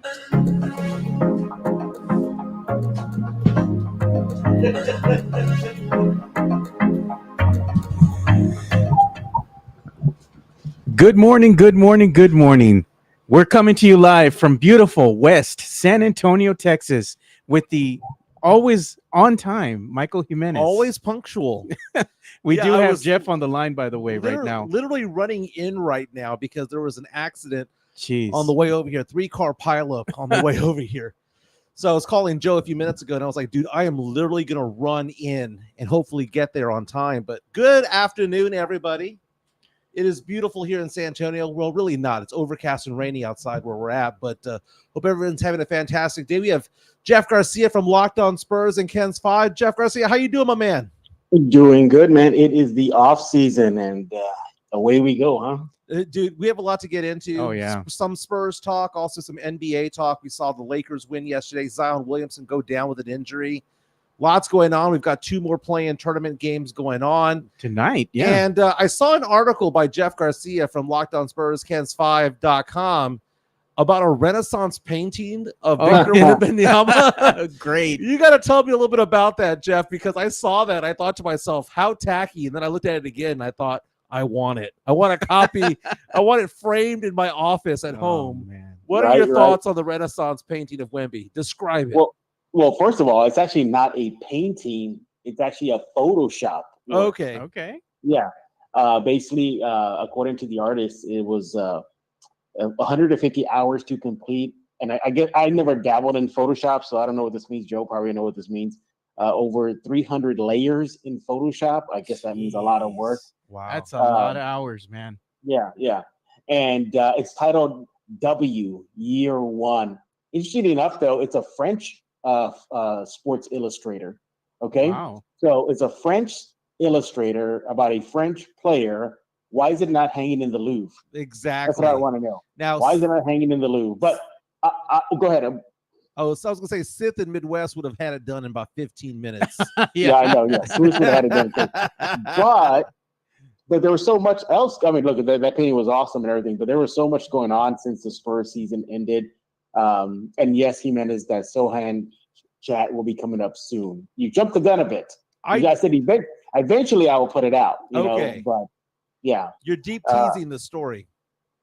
Good morning, good morning, good morning. We're coming to you live from beautiful West San Antonio, Texas, with the always on time Michael Jimenez. Always punctual. We Yeah, do I have was Jeff on the line, by the way, right now. Literally running in right now because there was an accident Jeez. on the way over here. 3-car pileup on the way over here. So I was calling Joe a few minutes ago, and I was like, dude, I am literally going to run in and hopefully get there on time. But good afternoon, everybody. It is beautiful here in San Antonio. Well, really not. It's overcast and rainy outside where we're at, but hope everyone's having a fantastic day. We have Jeff Garcia from Locked On Spurs and Ken's 5. Jeff Garcia, how you doing, my man? Doing good, man. It is the off season, and away we go, huh? Dude, we have a lot to get into. Oh, yeah. Some Spurs talk, also some NBA talk. We saw the Lakers win yesterday. Zion Williamson go down with an injury. Lots going on. We've got 2 more play-in tournament games going on Tonight, yeah. And I saw an article by Jeff Garcia from Locked On Spurs, Kens5.com about a Renaissance painting of Victor Wembanyama. Great. You got to tell me a little bit about that, Jeff, because I saw that. I thought to myself, how tacky. And then I looked at it again, and I thought, I want it. I want a copy. I want it framed in my office at home. Man. What are your thoughts on the Renaissance painting of Wemby? Describe it. Well, first of all, it's actually not a painting. It's actually a Photoshop. Okay. Yeah. Basically, according to the artist, it was 150 hours to complete. And I guess I never dabbled in Photoshop, so I don't know what this means. Joe probably know what this means. Over 300 layers in Photoshop. I guess that means a lot of work. Wow. That's a lot of hours, man. Yeah. And it's titled W, Year One. Interesting enough, though, it's a French sports illustrator. Okay. Wow. So it's a French illustrator about a French player. Why is it not hanging in the Louvre? Exactly. That's what I want to know. Now, why is it not hanging in the Louvre? But go ahead. So I was going to say Sith and Midwest would have had it done in about 15 minutes. Yeah, I know. Yeah, Swiss would have had it done. But there was so much else. I mean, look, that painting was awesome and everything, but there was so much going on since the Spurs season ended. And yes, Jimenez, that Sohan chat will be coming up soon. You jumped the gun a bit. I said eventually I will put it out. You know, but yeah. You're deep teasing the story.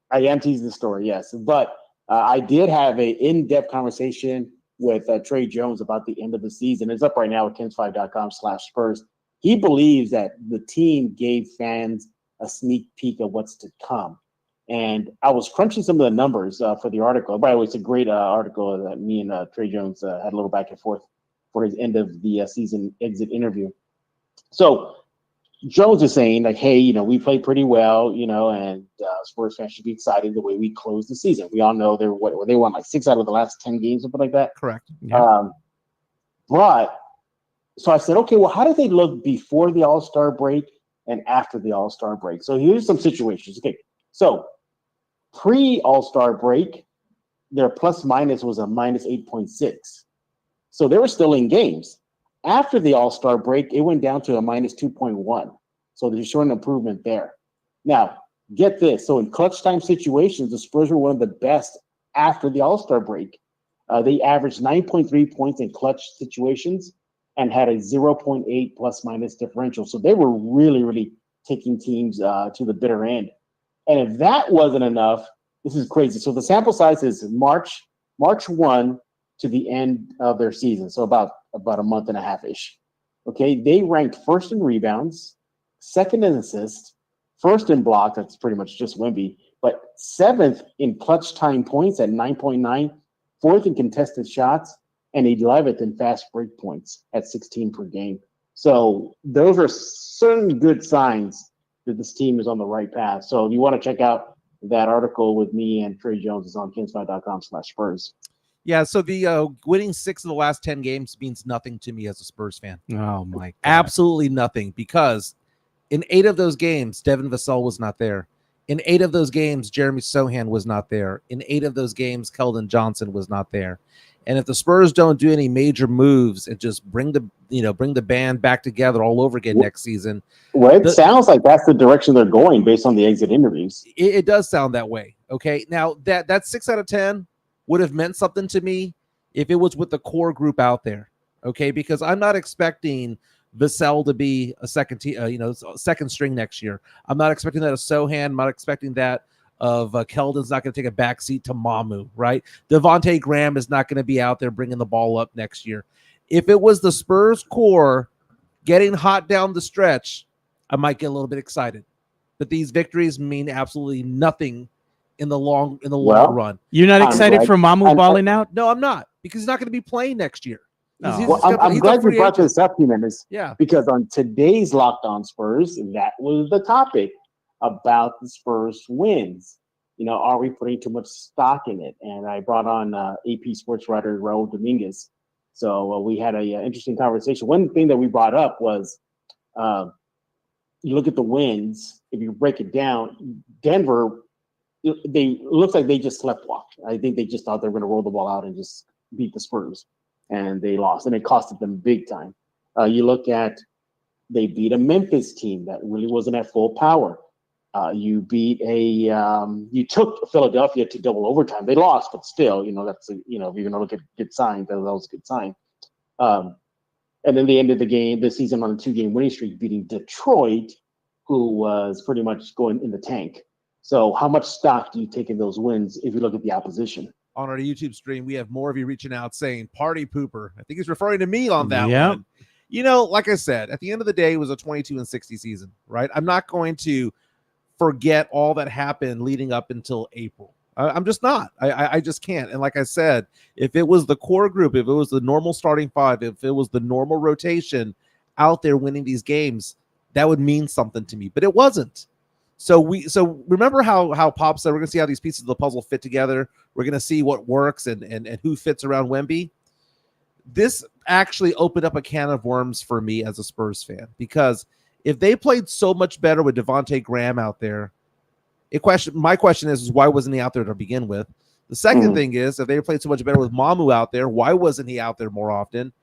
I am teasing the story, yes. But I did have an in-depth conversation with Trey Jones about the end of the season. It's up right now at Kens5.com/Spurs. He believes that the team gave fans a sneak peek of what's to come. And I was crunching some of the numbers for the article. By the way, it's a great article that me and Trey Jones had a little back and forth for his end of the season exit interview. So Jones is saying, like, hey, you know, we played pretty well, you know, and Spurs fans should be excited the way we closed the season. We all know they won like 6 out of the last 10 games, something like that. Correct. Yeah. So I said, okay, well, how did they look before the All-Star break and after the All-Star break? So here's some situations. Okay, so pre-All-Star break, their plus minus was a minus 8.6. So they were still in games. After the All-Star break, it went down to a minus 2.1. So there's showing improvement there. Now, get this. So in clutch time situations, the Spurs were one of the best after the All-Star break. They averaged 9.3 points in clutch situations and had a 0.8 plus minus differential. So they were really, really taking teams to the bitter end. And if that wasn't enough, this is crazy. So the sample size is March 1 to the end of their season. So about a month and a half-ish. Okay, they ranked first in rebounds, second in assists, first in block, that's pretty much just Wemby, but 7th in clutch time points at 9.9, 4th in contested shots, and 11th in fast break points at 16 per game. So those are certain good signs that this team is on the right path. So if you want to check out that article with me and Trey Jones, is on Kens5.com/Spurs. Yeah, so the winning 6 of the last 10 games means nothing to me as a Spurs fan. Oh, my God. Absolutely nothing, because in 8 of those games, Devin Vassell was not there. In 8 of those games, Jeremy Sohan was not there. In 8 of those games, Keldon Johnson was not there. And if the Spurs don't do any major moves and just bring the band back together all over again next season. Well, it sounds like that's the direction they're going based on the exit interviews. It does sound that way. Okay. Now that's 6 out of 10. would have meant something to me if it was with the core group out there. Okay, because I'm not expecting Vassell to be a second string next year. I'm not expecting that of Sohan. I'm not expecting that of Keldon's not going to take a backseat to Mamu, right? Devontae Graham is not going to be out there bringing the ball up next year. If it was the Spurs core getting hot down the stretch, I might get a little bit excited. But these victories mean absolutely nothing in the long run. You're not excited for Mamu balling out? No, I'm not, because he's not going to be playing next year. Well, I'm glad you brought this up, Jimenez. Yeah. Because on today's Locked On Spurs, that was the topic about the Spurs wins. Are we putting too much stock in it? And I brought on AP sports writer Raul Dominguez. So we had an interesting conversation. One thing that we brought up was you look at the wins. If you break it down, Denver, looks like they just sleptwalked. I think they just thought they were going to roll the ball out and just beat the Spurs. And they lost, and it costed them big time. You look at, they beat a Memphis team that really wasn't at full power. You beat you took Philadelphia to double overtime. They lost, but still, that's if you're going to look at good signs, that was a good sign. And then they ended the season on a 2-game winning streak, beating Detroit, who was pretty much going in the tank. So how much stock do you take in those wins if you look at the opposition? On our YouTube stream, we have more of you reaching out saying party pooper. I think he's referring to me on that one. Like I said, at the end of the day, it was a 22-60 season, right? I'm not going to forget all that happened leading up until April. I'm just not. I just can't. And like I said, if it was the core group, if it was the normal starting five, if it was the normal rotation out there winning these games, that would mean something to me. But it wasn't. So remember how Pop said we're going to see how these pieces of the puzzle fit together. We're going to see what works and who fits around Wemby. This actually opened up a can of worms for me as a Spurs fan, because if they played so much better with Devontae Graham out there, my question is why wasn't he out there to begin with? The second thing is, if they played so much better with Mamu out there, why wasn't he out there more often?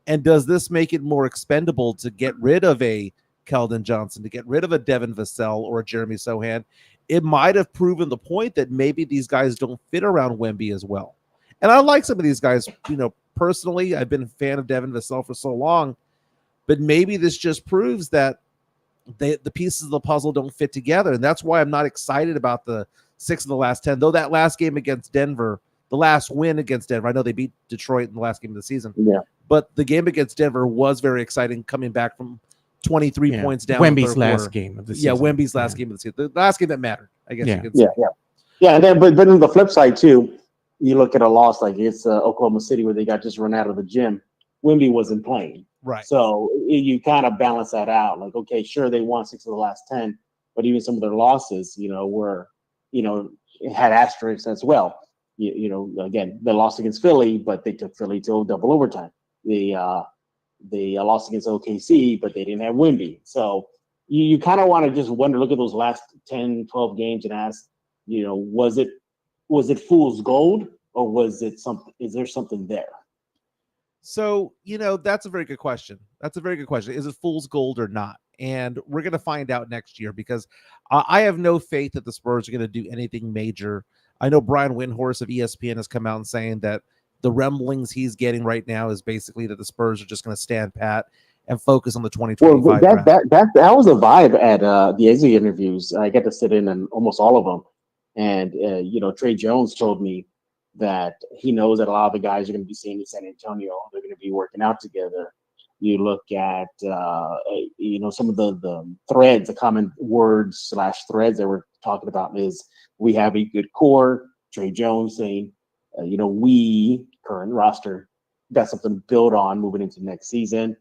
And does this make it more expendable to get rid of a Keldon Johnson, to get rid of a Devin Vassell or a Jeremy Sohan? It might have proven the point that maybe these guys don't fit around Wemby as well. And I like some of these guys, personally. I've been a fan of Devin Vassell for so long, but maybe this just proves that the pieces of the puzzle don't fit together. And that's why I'm not excited about the 6 of the last 10, though that last game against Denver, the last win against Denver, I know they beat Detroit in the last game of the season. Yeah. But the game against Denver was very exciting, coming back from 23 points down. Wemby's last game of the season. Yeah, Wemby's last game of the season. The last game that mattered, I guess you could say. Yeah. And then, but on the flip side, too, you look at a loss like it's Oklahoma City where they got just run out of the gym. Wemby wasn't playing. Right. So you kind of balance that out. Like, okay, sure, they won 6 of the last 10, but even some of their losses, were, had asterisks as well. Again, they lost against Philly, but they took Philly to double overtime. They lost against OKC, but they didn't have Wemby. So you kind of want to just look at those last 10, 12 games and ask, was it fool's gold, or was it something? Is there something there? So, that's a very good question. Is it fool's gold or not? And we're going to find out next year, because I have no faith that the Spurs are going to do anything major. I know Brian Windhorst of ESPN has come out and saying that the rumblings he's getting right now is basically that the Spurs are just going to stand pat and focus on the 2025 draft. That was a vibe at the exit interviews. I got to sit in on almost all of them. And, Trey Jones told me that he knows that a lot of the guys are going to be seeing in San Antonio. They're going to be working out together. You look at, some of the threads, the common words / threads that we're talking about is we have a good core. Trey Jones saying, we, current roster, got something to build on moving into next season.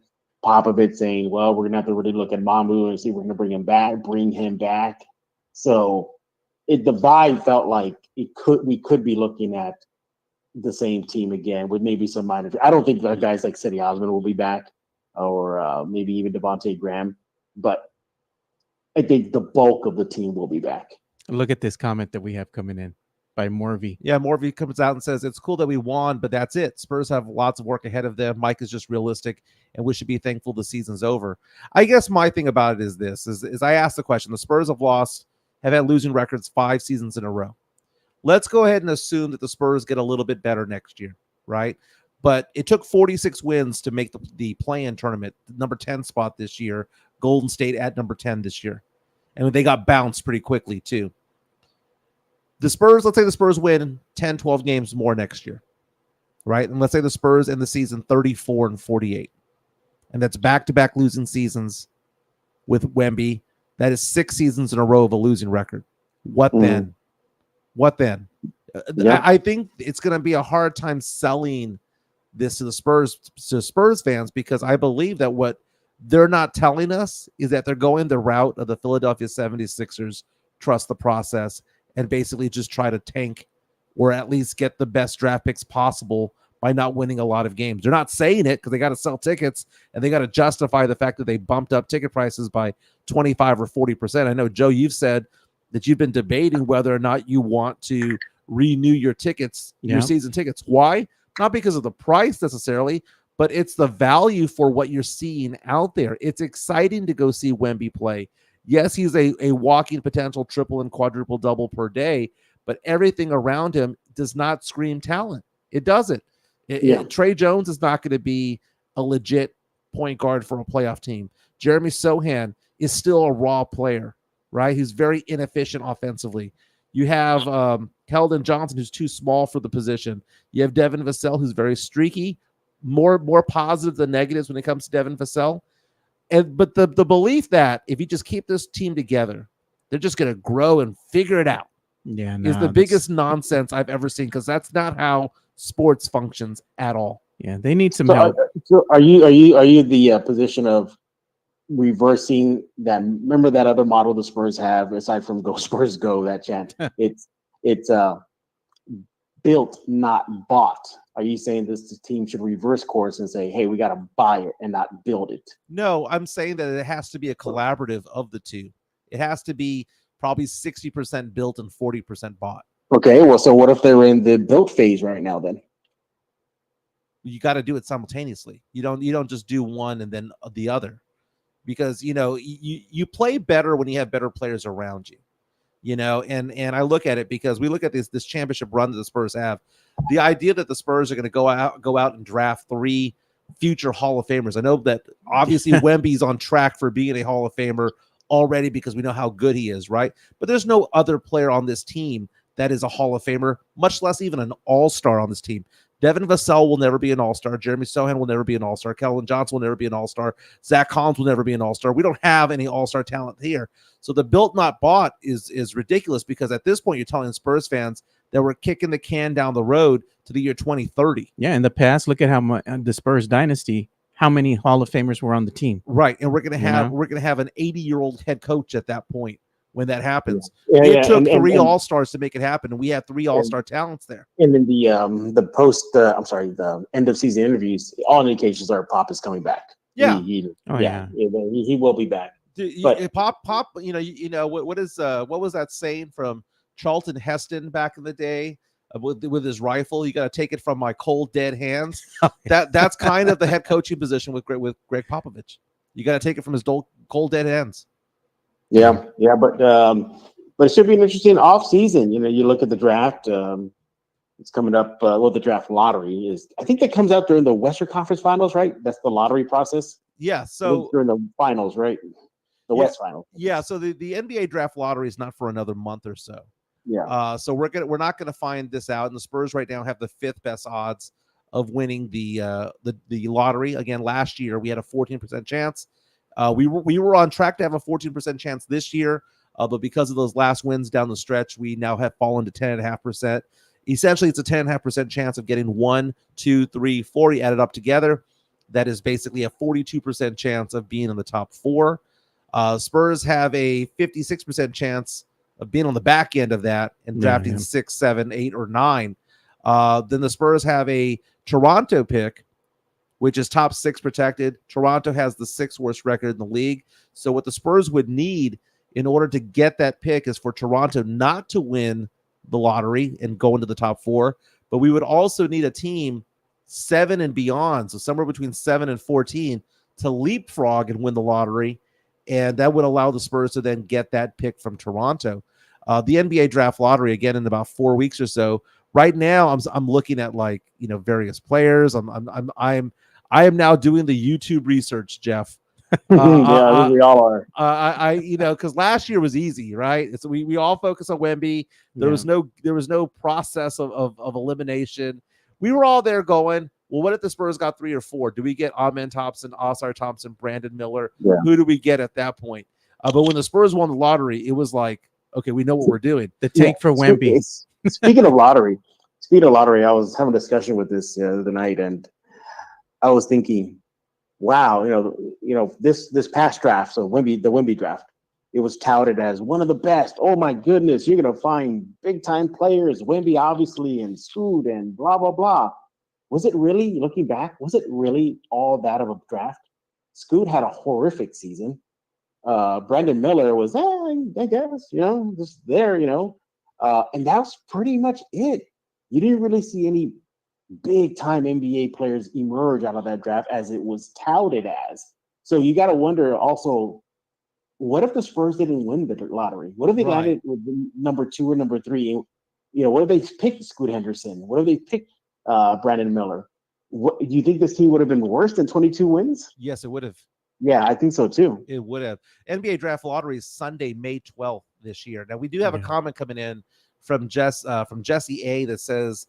Popovich saying, well, we're going to have to really look at Mamu and see if we're going to bring him back. So the vibe felt like we could be looking at the same team again with maybe some minor. I don't think that guys like Cedi Osman will be back, or maybe even Devontae Graham, but I think the bulk of the team will be back. Look at this comment that we have coming in by Morvey. Yeah, Morvey comes out and says, it's cool that we won, but that's it. Spurs have lots of work ahead of them. Mike is just realistic, and we should be thankful the season's over. I guess my thing about it is this, is I asked the question, the Spurs have had losing records 5 seasons in a row. let's go ahead and assume that the Spurs get a little bit better next year, right? But it took 46 wins to make the play-in tournament, number 10 spot this year. Golden State at number 10 this year. And they got bounced pretty quickly, too. The Spurs, let's say the Spurs win 10, 12 games more next year, right? And let's say the Spurs end the season 34-48. And that's back-to-back losing seasons with Wemby. That is 6 seasons in a row of a losing record. What then? What then? Yeah. I think it's going to be a hard time selling this to the Spurs fans, because I believe that what they're not telling us is that they're going the route of the Philadelphia 76ers, trust the process, and basically just try to tank or at least get the best draft picks possible by not winning a lot of games. They're not saying it because they got to sell tickets and they got to justify the fact that they bumped up ticket prices by 25 or 40%. I know, Joe, you've said that you've been debating whether or not you want to renew your tickets, your season tickets. Why? Not because of the price necessarily, but it's the value for what you're seeing out there. It's exciting to go see Wemby play. Yes, he's a walking potential triple and quadruple double per day, but everything around him does not scream talent. It doesn't. Trey Jones is not going to be a legit point guard for a playoff team. Jeremy Sohan is still a raw player, right? He's very inefficient offensively. You have Keldon Johnson, who's too small for the position. You have Devin Vassell, who's very streaky, more positive than negatives when it comes to Devin Vassell. But the belief that if you just keep this team together, they're just going to grow and figure it out is the biggest nonsense I've ever seen, because that's not how sports functions at all. Yeah, they need some help. So are you the position of reversing that? Remember that other model the Spurs have, aside from "Go Spurs Go," that chant? it's built, not bought. Are you saying this team should reverse course and say, hey, we got to buy it and not build it? No, I'm saying that it has to be a collaborative of the two. It has to be probably 60% built and 40% bought. Okay, well, so what if they're in the build phase right now then? You got to do it simultaneously. You don't just do one and then the other, because you play better when you have better players around you. And I look at it because we look at this championship run that the Spurs have. The idea that the Spurs are going to go out and draft 3 future Hall of Famers. I know that obviously Wemby's on track for being a Hall of Famer already because we know how good he is, right? But there's no other player on this team that is a Hall of Famer, much less even an all-star on this team. Devin Vassell will never be an all-star. Jeremy Sohan will never be an all-star. Keldon Johnson will never be an all-star. Zach Collins will never be an all-star. We don't have any all-star talent here. So the built not bought is ridiculous, because at this point you're telling Spurs fans that we're kicking the can down the road to the year 2030. Yeah, in the past, look at how much the Spurs dynasty, how many Hall of Famers were on the team. Right, and we're gonna have an 80-year-old head coach at that point when that happens. Yeah, it took 3 all-stars to make it happen, and we had 3 all-star talents there. And then the end of season interviews, all indications are Pop is coming back. Yeah, he will be back. But Pop, what was that saying from Charlton Heston back in the day with his rifle? You got to take it from my cold dead hands. That's kind of the head coaching position with Greg Popovich. You got to take it from his cold dead hands. Yeah, but it should be an interesting off season. You look at the draft. It's coming up. The draft lottery is. I think that comes out during the Western Conference Finals, right? That's the lottery process. Yeah. So during the finals, right? The West Finals. Yeah. So the NBA draft lottery is not for another month or so. Yeah. So we're not gonna find this out, and the Spurs right now have the 5th best odds of winning the lottery. Again, last year we had a 14% chance. We were on track to have a 14% chance this year, but because of those last wins down the stretch, we now have fallen to 10.5%. Essentially, it's a 10.5% chance of getting 1, 2, 3, 4 added up together. That is basically a 42% chance of being in the top 4. Spurs have a 56% chance of being on the back end of that and drafting 6, 7, 8, or 9. Then the Spurs have a Toronto pick, which is top 6 protected. Toronto has the 6th worst record in the league. So what the Spurs would need in order to get that pick is for Toronto not to win the lottery and go into the top 4. But we would also need a team 7 and beyond, so somewhere between 7 and 14, to leapfrog and win the lottery. And that would allow the Spurs to then get that pick from Toronto. The NBA draft lottery again in about 4 weeks or so. Right now, I'm looking at like various players. I am now doing the YouTube research, Jeff. Yeah, we all are. Because last year was easy, right? So we all focus on Wemby. There was no process of elimination. We were all there going, well, what if the Spurs got 3 or 4? Do we get Amen Thompson, Oscar Thompson, Brandon Miller? Yeah. Who do we get at that point? But when the Spurs won the lottery, it was like, okay, we know what we're doing. The take for Wemby. Speaking of lottery, I was having a discussion with this the other night, and I was thinking, wow, this past draft, so the Wemby draft, it was touted as one of the best. Oh my goodness, you're gonna find big time players, Wemby obviously, and Scoot and blah blah blah. Was it really, looking back, was it really all that of a draft? Scoot had a horrific season. Brandon Miller was, I guess, just there, and that's pretty much it. You didn't really see any big time NBA players emerge out of that draft as it was touted as. So you got to wonder also, what if the Spurs didn't win the lottery? What if they landed with number 2 or number 3? What if they picked Scoot Henderson? What if they picked Brandon Miller? Do you think this team would have been worse than 22 wins? Yes, it would have. Yeah, I think so too. It would have. NBA draft lottery is Sunday, May 12th this year. Now we do have a comment coming in from Jesse A that says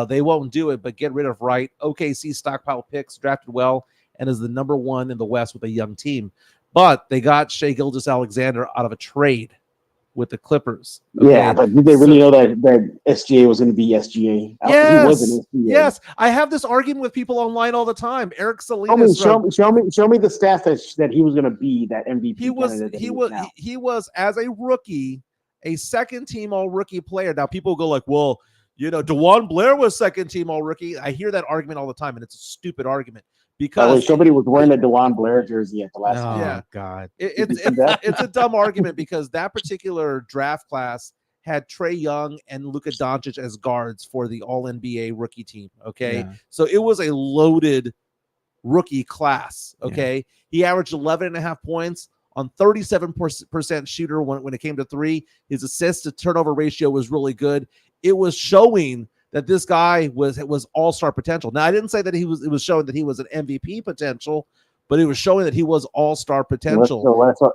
they won't do it, but get rid of Wright. OKC stockpile picks, drafted well, and is the number 1 in the West with a young team. But they got Shai Gilgeous-Alexander out of a trade with the Clippers. Okay? Yeah, but did they really know that SGA was going to be SGA? Yes, he wasn't SGA. Yes. I have this argument with people online all the time. Eric Salinas. Show me the stats that he was going to be that MVP. He was as a rookie, a second team all rookie player. Now people go like, well, DeJuan Blair was second team all rookie. I hear that argument all the time, and it's a stupid argument. Because somebody was wearing a DeJuan Blair jersey at the last game. Yeah. God. It's a dumb argument because that particular draft class had Trae Young and Luka Doncic as guards for the All-NBA rookie team, okay? Yeah. So it was a loaded rookie class, okay? Yeah. He averaged 11.5 points on 37% shooter when it came to 3. His assist to turnover ratio was really good. It was showing that this guy was all-star potential. Now, I didn't say that it was showing that he was an MVP potential, but it was showing that he was all-star potential.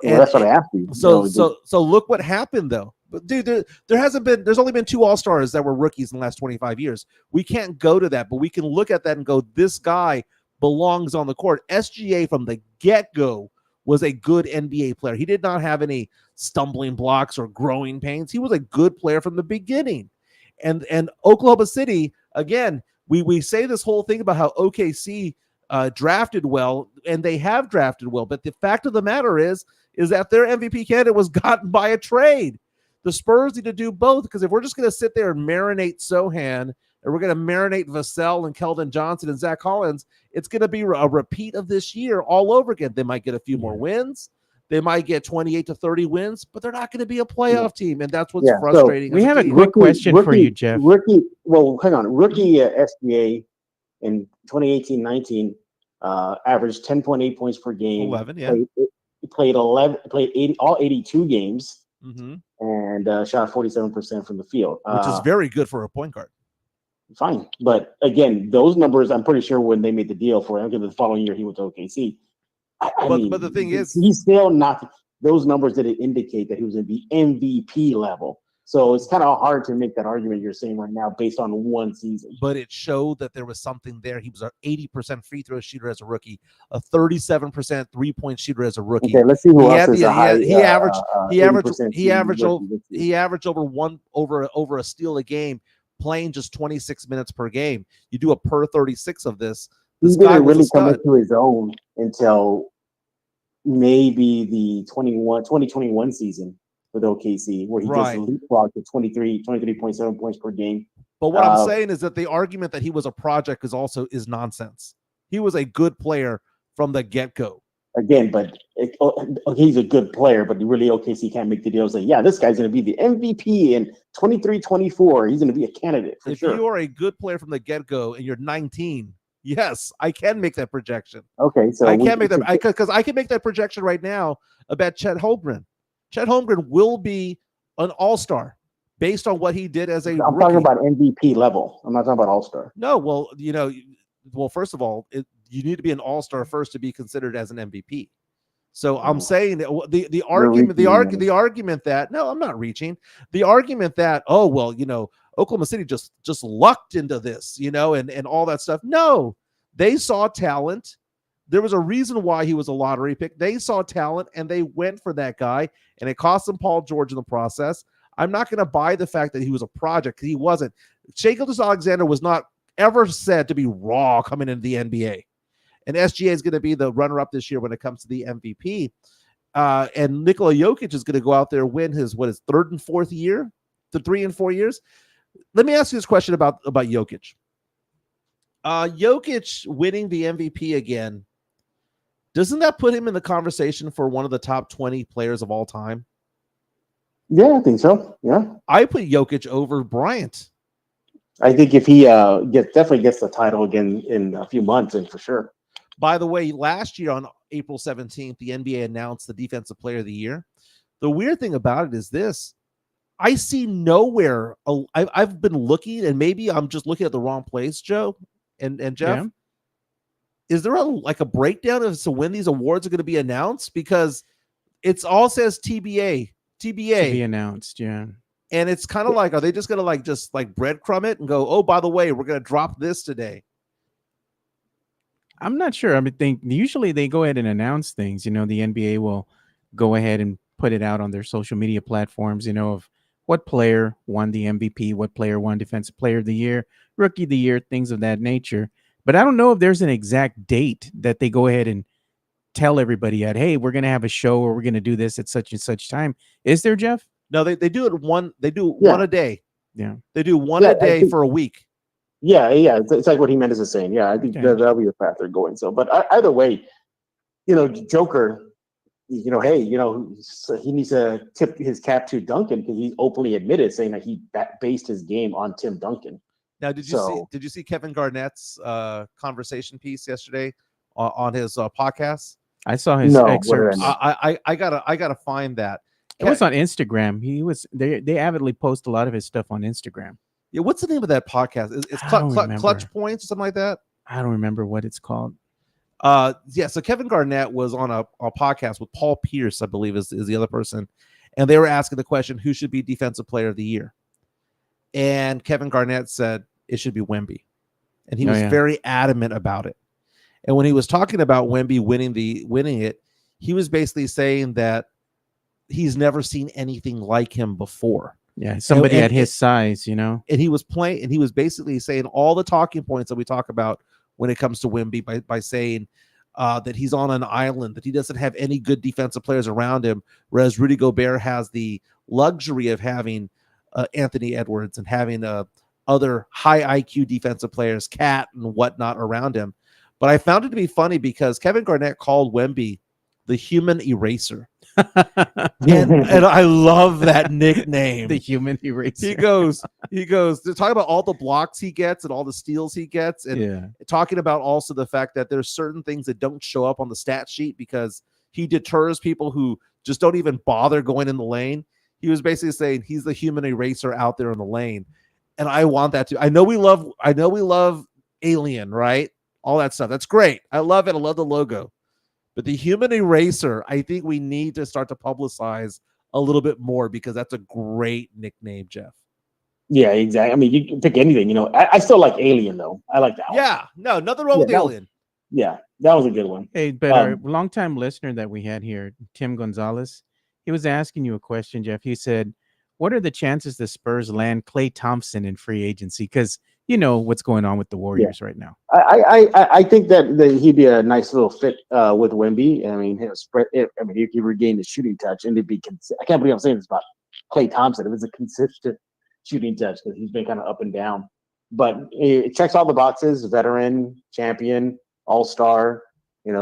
That's what I asked you. So look what happened though. But dude, there's only been 2 all-stars that were rookies in the last 25 years. We can't go to that, but we can look at that and go, this guy belongs on the court. SGA from the get-go was a good NBA player. He did not have any stumbling blocks or growing pains. He was a good player from the beginning. And Oklahoma City, again, we say this whole thing about how OKC drafted well, and they have drafted well. But the fact of the matter is that their MVP candidate was gotten by a trade. The Spurs need to do both, because if we're just going to sit there and marinate Sohan, and we're going to marinate Vassell and Keldon Johnson and Zach Collins, it's going to be a repeat of this year all over again. They might get a few more wins. They might get 28 to 30 wins, but they're not going to be a playoff team, and that's what's frustrating. So we have a quick question for you, Jeff. Rookie SGA in 2018-19 averaged 10.8 points per game. 11, yeah. He played all 82 games, and shot 47% from the field, which is very good for a point guard. Fine, but again, those numbers, I'm pretty sure when they made the deal for him, because the following year he went to OKC. But the thing is, he's still not. Those numbers didn't indicate that he was going to be MVP level. So it's kind of hard to make that argument you're saying right now based on one season. But it showed that there was something there. He was an 80% free throw shooter as a rookie, a 37% 3-point shooter as a rookie. Okay, let's see who else is He averaged over a steal a game, playing just 26 minutes per game. You do a per 36 of this. He didn't really come into his own until maybe the 2021 season with OKC, where he just leapfrogged to 23.7 points per game. But what I'm saying is that the argument that he was a project is nonsense. He was a good player from the get-go. Again, but he's a good player, but really OKC can't make the deal. Say, yeah, this guy's going to be the MVP in 23-24. He's going to be a candidate for sure. If you are a good player from the get-go and you're 19, yes, I can make that projection. Okay, so I can make that because I can make that projection right now about Chet Holmgren. Chet Holmgren will be an all-star based on what he did as a I'm rookie. talking about MVP level. I'm not talking about All-Star. No, well, first of all, you need to be an all-star first to be considered as an MVP. So I'm saying that the argument that no, I'm not reaching. The argument that Oklahoma City just lucked into this, and all that stuff. No, they saw talent. There was a reason why he was a lottery pick. They saw talent and they went for that guy, and it cost them Paul George in the process. I'm not going to buy the fact that he was a project, because he wasn't. Shai Gilgeous-Alexander was not ever said to be raw coming into the NBA. And SGA is going to be the runner-up this year when it comes to the MVP. And Nikola Jokic is going to go out there and win his third and fourth year, the 3 and 4 years. Let me ask you this question about Jokic. Jokic winning the MVP again, doesn't that put him in the conversation for one of the top 20 players of all time? Yeah, I think so. Yeah, I put Jokic over Bryant. I think if he definitely gets the title again in a few months, and for sure. By the way, last year on April 17th, the NBA announced the Defensive Player of the Year. The weird thing about it is this. I see nowhere. I've been looking, and maybe I'm just looking at the wrong place, Joe and Jeff. Yeah. Is there a breakdown as to when these awards are going to be announced? Because it's all says TBA. To be announced, yeah. And it's kind of like, are they just going to just breadcrumb it and go, oh, by the way, we're going to drop this today? I'm not sure. I think usually they go ahead and announce things. The NBA will go ahead and put it out on their social media platforms, of what player won the MVP, what player won Defensive Player of the Year, Rookie of the Year, things of that nature. But I don't know if there's an exact date that they go ahead and tell everybody at, hey, we're going to have a show or we're going to do this at such and such time. Is there, Jeff? No, they do it one a day. Yeah. They do one a day for a week. Yeah. It's like what Jimenez is saying. Yeah, I think that'll be the path they're going. So, but either way, Joker, hey, he needs to tip his cap to Duncan, because he openly admitted saying that he based his game on Tim Duncan. Now, did you see Kevin Garnett's conversation piece yesterday on his podcast? I saw his excerpts. I gotta find that. It was on Instagram. They avidly post a lot of his stuff on Instagram. Yeah, what's the name of that podcast? It's Clutch Points or something like that. I don't remember what it's called. So Kevin Garnett was on a podcast with Paul Pierce, I believe is the other person, and they were asking the question, who should be Defensive Player of the Year? And Kevin Garnett said it should be Wemby, and he was very adamant about it. And when he was talking about Wemby winning it, he was basically saying that he's never seen anything like him before. Yeah, somebody at his size, And he was playing, and he was basically saying all the talking points that we talk about when it comes to Wemby by saying that he's on an island, that he doesn't have any good defensive players around him, whereas Rudy Gobert has the luxury of having Anthony Edwards and having other high IQ defensive players, Cat and whatnot around him. But I found it to be funny because Kevin Garnett called Wemby the human eraser. and I love that nickname. The human eraser. He goes, they're talking about all the blocks he gets and all the steals he gets, and talking about also the fact that there's certain things that don't show up on the stat sheet because he deters people who just don't even bother going in the lane. He was basically saying he's the human eraser out there in the lane. And I want that too. I know we love Alien, right? All that stuff. That's great. I love it. I love the logo. But the human eraser, I think we need to start to publicize a little bit more, because that's a great nickname, Jeff. Yeah, exactly. I mean, you can pick anything, I still like Alien, though. I like that one. Yeah, no, nothing wrong with Alien. That was a good one. Hey, but our longtime listener that we had here, Tim Gonzalez, he was asking you a question, Jeff. He said, what are the chances the Spurs land Klay Thompson in free agency? Because what's going on with the Warriors right now. I think that he'd be a nice little fit with Wemby. I mean, he regained his shooting touch, and it'd be. I can't believe I'm saying this about Klay Thompson. It was a consistent shooting touch because he's been kind of up and down. But it checks all the boxes: veteran, champion, all-star.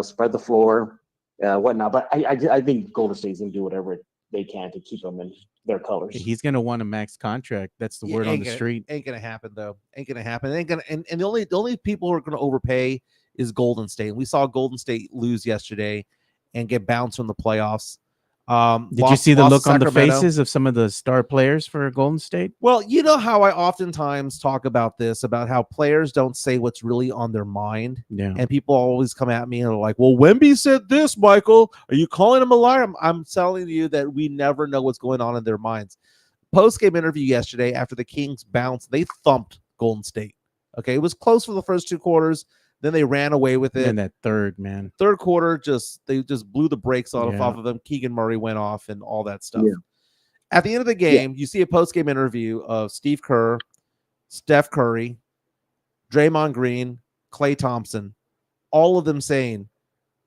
Spread the floor, whatnot. But I think Golden State's gonna do whatever they can to keep him in their colors. He's gonna want a max contract. That's the word on the street. Ain't gonna happen though. Ain't gonna happen. And the only people who are gonna overpay is Golden State. We saw Golden State lose yesterday and get bounced from the playoffs. Did you see the look on the faces of some of the star players for Golden State? Well, you know how I oftentimes talk about this, about how players don't say what's really on their mind. Yeah. And people always come at me and are like, well, Wemby said this, Michael. Are you calling him a liar? I'm telling you that we never know what's going on in their minds. Post-game interview yesterday after the Kings bounced, they thumped Golden State. Okay, it was close for the first 2 quarters. Then they ran away with it. And that third quarter, they just blew the brakes off of them. Keegan Murray went off and all that stuff. Yeah. At the end of the game, you see a post-game interview of Steve Kerr, Steph Curry, Draymond Green, Klay Thompson, all of them saying,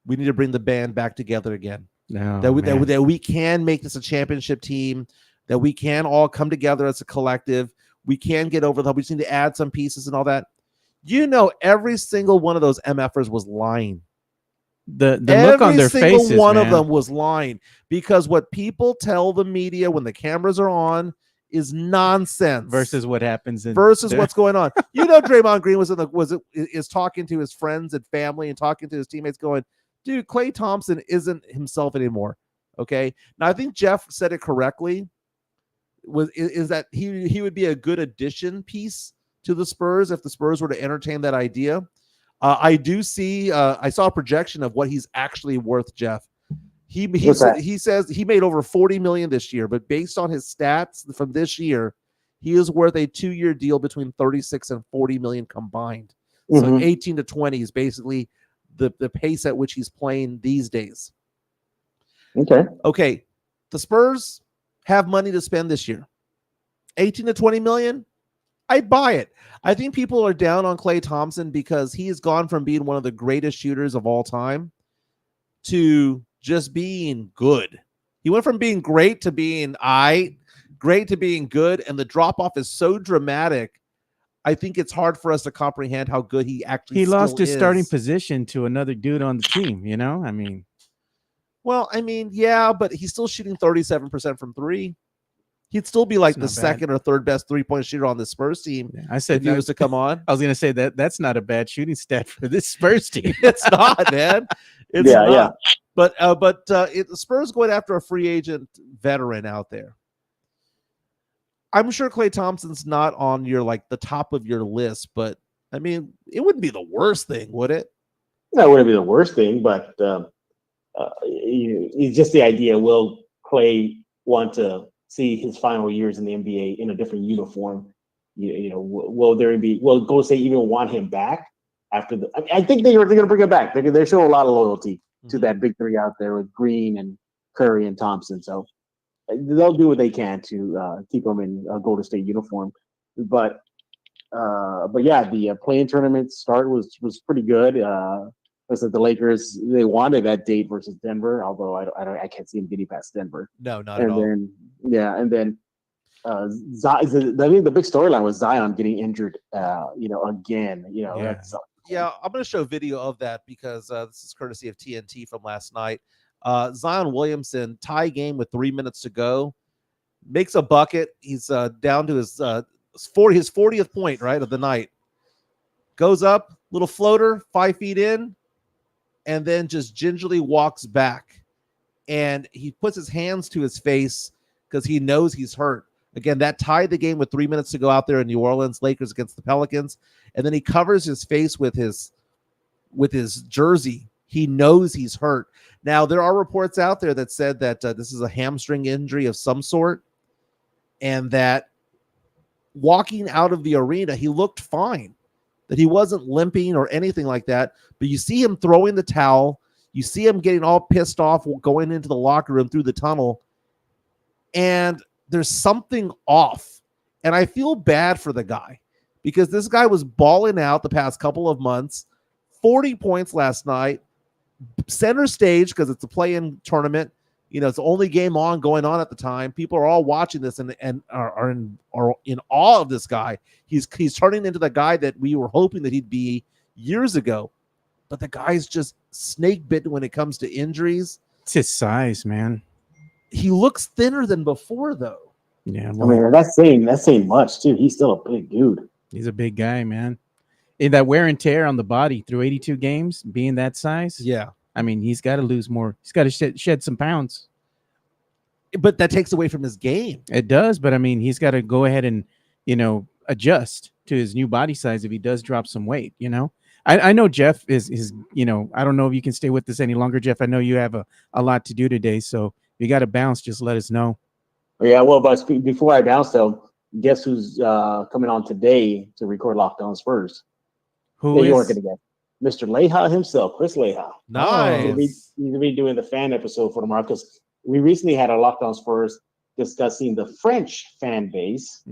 we need to bring the band back together again. That we can make this a championship team, that we can all come together as a collective. We can get over the hump. We just need to add some pieces and all that. You know, every single one of those MFers was lying. The look on their faces, every single one of them was lying, because what people tell the media when the cameras are on is nonsense versus what happens what's going on. You know, Draymond Green is talking to his friends and family and talking to his teammates, going, "Dude, Klay Thompson isn't himself anymore." Okay, now I think Jeff said it correctly. Is that he would be a good addition piece to the Spurs if the Spurs were to entertain that idea. I do see. I saw a projection of what he's actually worth, Jeff. He says he made over $40 million this year, but based on his stats from this year, he is worth a 2-year deal between 36 and 40 million combined. So 18 to 20 is basically the pace at which he's playing these days. Okay. The Spurs have money to spend this year. 18 to 20 million. I'd buy it. I think people are down on Klay Thompson because he has gone from being one of the greatest shooters of all time to just being good. He went from being great to being great to being good, and the drop-off is so dramatic. I think it's hard for us to comprehend how good he actually is. He lost his starting position to another dude on the team, you know? Yeah, but he's still shooting 37% from 3. He'd still be like the second or third best 3-point shooter on the Spurs team. Yeah, I said if he was to come on. I was going to say that's not a bad shooting stat for this Spurs team. It's not, man. It's not. Yeah. But the Spurs going after a free agent veteran out there. I'm sure Klay Thompson's not on your the top of your list, but I mean, it wouldn't be the worst thing, would it? No, it wouldn't be the worst thing, but it's just the idea. Will Klay want to see his final years in the NBA in a different uniform? Will Golden State even want him back after I think they're going to bring him back. They show a lot of loyalty to that big three out there with Green and Curry and Thompson. So they'll do what they can to keep him in a Golden State uniform. But yeah, the play-in tournament start was pretty good. Listen, the Lakers, they wanted that date versus Denver, although I can't see them getting past Denver. No, not at all. And then I think the big storyline was Zion getting injured, again. Yeah, I'm going to show video of that because this is courtesy of TNT from last night. Zion Williamson, tie game with 3 minutes to go, makes a bucket. He's down to his 40th point, right, of the night. Goes up, little floater, 5 feet in, and then just gingerly walks back. And he puts his hands to his face because he knows he's hurt. Again, that tied the game with 3 minutes to go out there in New Orleans, Lakers against the Pelicans. And then he covers his face with his jersey. He knows he's hurt. Now, there are reports out there that said that this is a hamstring injury of some sort, and that walking out of the arena, he looked fine, that he wasn't limping or anything like that. But you see him throwing the towel. You see him getting all pissed off going into the locker room through the tunnel. And there's something off. And I feel bad for the guy because this guy was balling out the past couple of months. 40 points last night. Center stage because it's a play-in tournament. It's the only game going on at the time. People are all watching this and are in awe of this guy. He's turning into the guy that we were hoping that he'd be years ago. But the guy's just snake bitten when it comes to injuries. It's his size, man. He looks thinner than before, though. Yeah, that's saying much too. He's still a big dude. He's a big guy, man. In that wear and tear on the body through 82 games, being that size. Yeah. I mean, he's got to lose more. He's got to shed some pounds. But that takes away from his game. It does, but I mean, he's got to go ahead and, adjust to his new body size if he does drop some weight, I know Jeff is, I don't know if you can stay with us any longer, Jeff. I know you have a lot to do today, so if you got to bounce, just let us know. Yeah, well, but before I bounce, though, guess who's coming on today to record Locked On Spurs? Who you weren't is? going to guess. Mr. Leha himself, Chris Leha. Nice. He's going to be doing the fan episode for tomorrow because we recently had a Locked On Spurs discussing the French fan base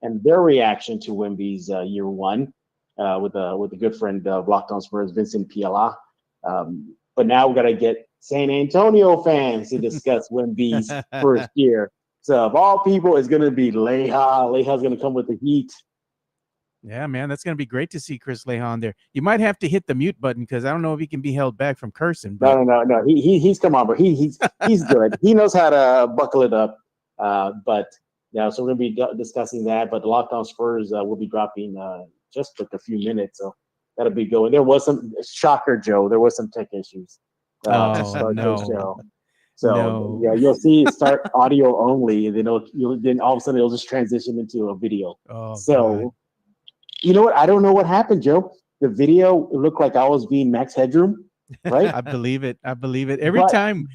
and their reaction to Wemby's year one with a good friend of Locked On Spurs, Vincent Piala. But now we're going to get San Antonio fans to discuss Wemby's first year. So of all people, it's going to be Leha. Leha's going to come with the heat. Yeah, man, that's going to be great to see Chris Leha on there. You might have to hit the mute button because I don't know if he can be held back from cursing. But... No. He's come on, but he's good. He knows how to buckle it up. But yeah, so we're going to be discussing that. But the Locked On Spurs will be dropping just like a few minutes, so that'll be going. There was some shocker, Joe. There was some tech issues. No. So yeah, you'll see it start audio only, and then all of a sudden it'll just transition into a video. God. You know what? I don't know what happened, Joe. The video looked like I was being Max Headroom, right? I believe it. Every time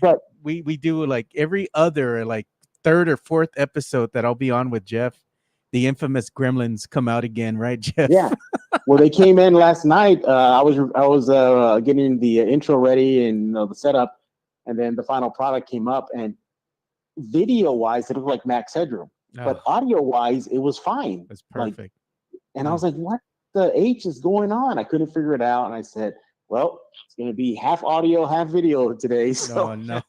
we do like every other like third or fourth episode that I'll be on with Jeff, the infamous gremlins come out again, right, Jeff? Yeah. Well, they came in last night. I was getting the intro ready and the setup, and then the final product came up. And video-wise, it looked like Max Headroom, but audio-wise, it was fine. It's perfect. And I was like, "What the H is going on?" I couldn't figure it out, and I said, "Well, it's going to be half audio, half video today." So no.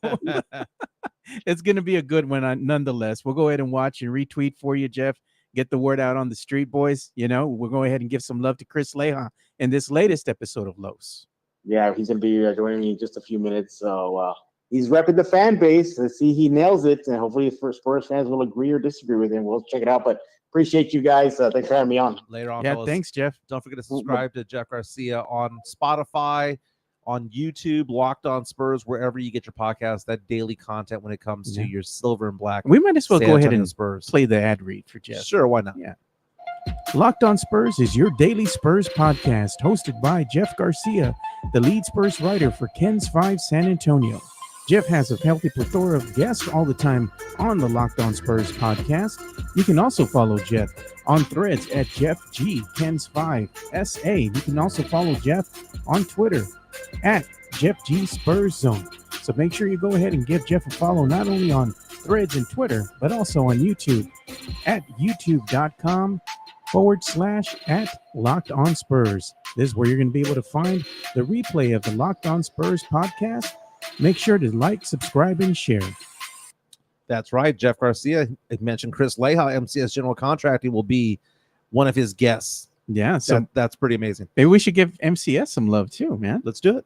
It's going to be a good one, nonetheless. We'll go ahead and watch and retweet for you, Jeff. Get the word out on the street, boys. We'll go ahead and give some love to Chris Leha in this latest episode of Los. Yeah, he's going to be joining me in just a few minutes. So he's repping the fan base. Let's see, he nails it, and hopefully Spurs fans will agree or disagree with him. We'll check it out. But appreciate you guys. Thanks for having me on. Later on, Yeah, fellas. thanks, Jeff. Don't forget to subscribe to Jeff Garcia on Spotify, on YouTube, Locked On Spurs, wherever you get your podcast. That daily content when it comes to your silver and black. We might as well San go ahead Antonio and Spurs. play the ad read for Jeff. Sure, why not? Yeah. Locked On Spurs is your daily Spurs podcast, hosted by Jeff Garcia, the lead Spurs writer for Ken's 5 San Antonio. Jeff has a healthy plethora of guests all the time on the Locked On Spurs podcast. You can also follow Jeff on Threads at Jeff G Ken's 5 SA. You can also follow Jeff on Twitter at Jeff G Spurs Zone. So make sure you go ahead and give Jeff a follow not only on Threads and Twitter, but also on YouTube at youtube.com/@LockedOnSpurs. This is where you're going to be able to find the replay of the Locked On Spurs podcast. Make sure to like, subscribe, and share. That's right. Jeff Garcia mentioned Chris Leha, MCS General Contracting, will be one of his guests. Yeah, so that's pretty amazing. Maybe we should give MCS some love too, man. Let's do it.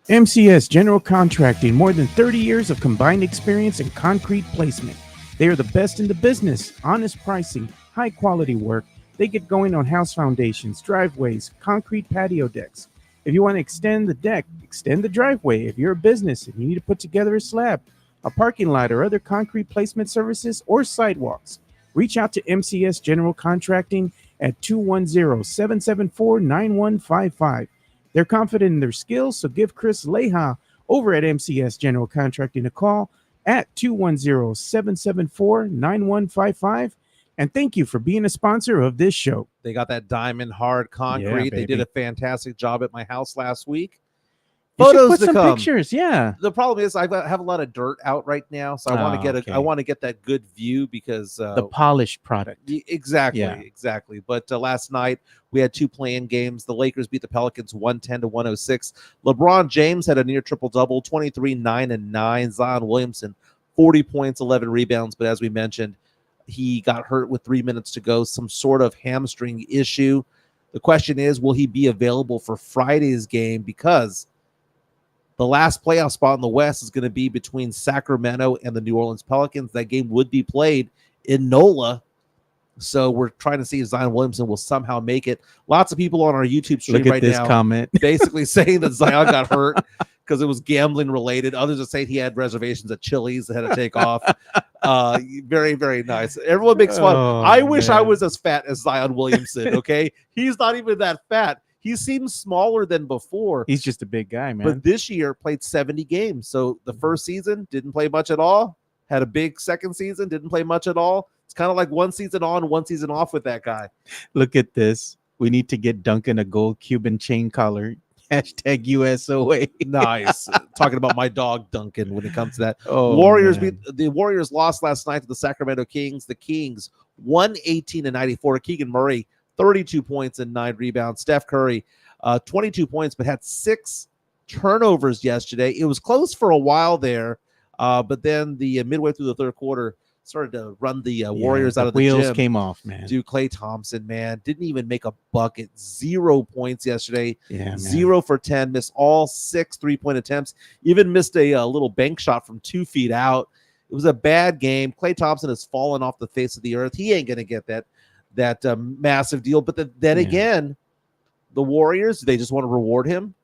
MCS General Contracting, more than 30 years of combined experience in concrete placement. They are the best in the business. Honest pricing, high quality work. They get going on house foundations, driveways, concrete patio decks. If you want to extend the deck, extend the driveway. If you're a business and you need to put together a slab, a parking lot, or other concrete placement services or sidewalks, reach out to MCS General Contracting at 210-774-9155. They're confident in their skills, so give Chris Leha over at MCS General Contracting a call at 210-774-9155. And thank you for being a sponsor of this show. They got that diamond hard concrete. They did a fantastic job at my house last week. Photos to come. Pictures, yeah. The problem is I have a lot of dirt out right now, so I want to get that good view because the polished product. Exactly. But last night we had two play-in games. The Lakers beat the Pelicans 110-106. LeBron James had a near triple-double, 23, 9, and 9. Zion Williamson, 40 points, 11 rebounds. But as we mentioned, he got hurt with 3 minutes to go, some sort of hamstring issue. The question is, will he be available for Friday's game? Because the last playoff spot in the West is going to be between Sacramento and the New Orleans Pelicans. That game would be played in NOLA. So we're trying to see if Zion Williamson will somehow make it. Lots of people on our YouTube stream right now comment basically saying that Zion got hurt. because it was gambling related. Others are saying he had reservations at Chili's that had to take off. Very, very nice. Everyone makes fun. I wish I was as fat as Zion Williamson. Okay, he's not even that fat. He seems smaller than before. He's just a big guy, man. But this year played 70 games. So the first season didn't play much at all. Had a big second season, didn't play much at all. It's kind of like one season on, one season off with that guy. Look at this. We need to get Duncan a gold Cuban chain collar. Hashtag USOA. Nice. Talking about my dog Duncan when it comes to that. Oh, The Warriors lost last night to the Sacramento Kings. The Kings 118-94. Keegan Murray 32 points and 9 rebounds. Steph Curry 22 points, but had 6 turnovers yesterday. It was close for a while there, but then the midway through the third quarter started to run the Warriors out of the wheels gym. came off, man. Dude, Klay Thompson, man, didn't even make a bucket. 0 points yesterday. Yeah, man. 0 for 10. Missed all 6 3-point attempts. Even missed a little bank shot from 2 feet out. It was a bad game. Klay Thompson has fallen off the face of the earth. He ain't going to get that massive deal. But then again, the Warriors, they just want to reward him.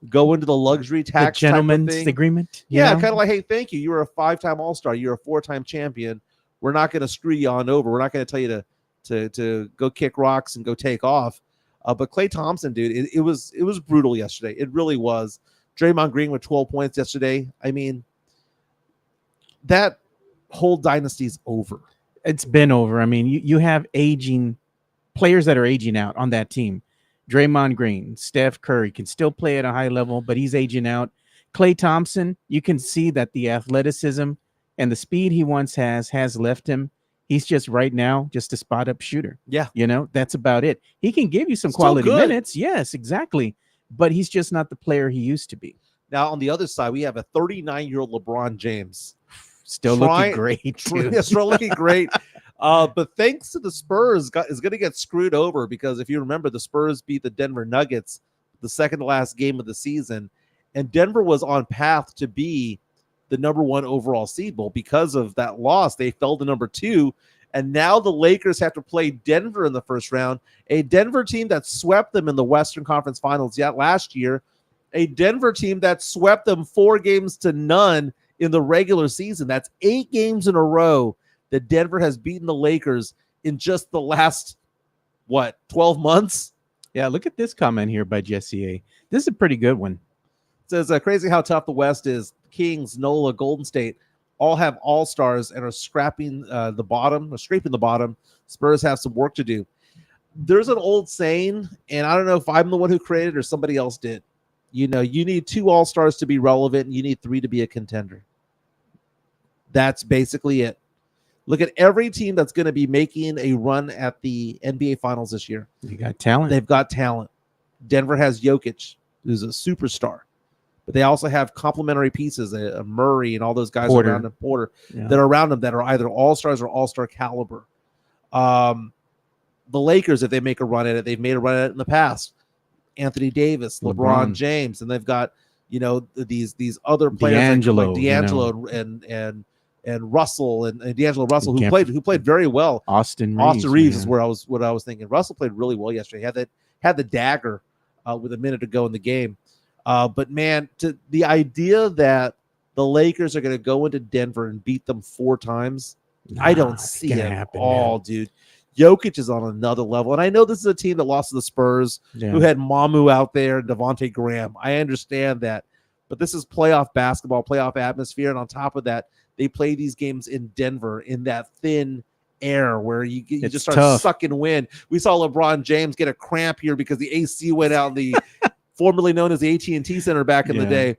Go into the luxury tax the gentleman's type of thing. agreement. Yeah, kind of like, hey, thank you. You're a 5-time All-Star. You're a 4-time champion. We're not going to screw you on over. We're not going to tell you to go kick rocks and go take off. But Klay Thompson, dude, it was brutal yesterday. It really was. Draymond Green with 12 points yesterday. I mean, that whole dynasty's over. It's been over. I mean, you have aging players that are aging out on that team. Draymond Green, Steph Curry can still play at a high level, but he's aging out. Klay Thompson, you can see that the athleticism and the speed he once has left him. He's just right now just a spot-up shooter. Yeah. That's about it. He can give you some Still quality good. minutes. Yes, exactly. But he's just not the player he used to be. Now, on the other side, we have a 39-year-old LeBron James. Still looking great, too. Still looking great. But thanks to the Spurs, is going to get screwed over because if you remember, the Spurs beat the Denver Nuggets the second to last game of the season, and Denver was on path to be the number 1 overall seed. Well, because of that loss, they fell to number 2, and now the Lakers have to play Denver in the first round, a Denver team that swept them in the Western Conference Finals yet last year, a Denver team that swept them 4-0 in the regular season. That's 8 games in a row that Denver has beaten the Lakers in just the last, 12 months? Yeah, look at this comment here by Jesse A. This is a pretty good one. It says, crazy how tough the West is. Kings, NOLA, Golden State all have all-stars and are scraping the bottom. Spurs have some work to do. There's an old saying, and I don't know if I'm the one who created it or somebody else did. You need 2 all-stars to be relevant, and you need 3 to be a contender. That's basically it. Look at every team that's going to be making a run at the NBA Finals this year. You got talent. They've got talent. Denver has Jokic, who's a superstar. But they also have complementary pieces, Murray and all those guys around him, Porter, that are around them that are either all-stars or all-star caliber. The Lakers, if they make a run at it, they've made a run at it in the past. Anthony Davis, LeBron James, and they've got, these other players D'Angelo and Russell and D'Angelo Russell who played very well. Austin Reeves is what I was thinking. Russell played really well yesterday. He had the dagger with a minute to go in the game. But man, the idea that the Lakers are going to go into Denver and beat them 4 times, I don't see it at all, dude. Jokic is on another level. And I know this is a team that lost to the Spurs, who had Mamu out there and Devontae Graham. I understand that. But this is playoff basketball, playoff atmosphere. And on top of that, they play these games in Denver in that thin air where you just start sucking wind. We saw LeBron James get a cramp here because the AC went out in the formerly known as the AT&T Center back in the day.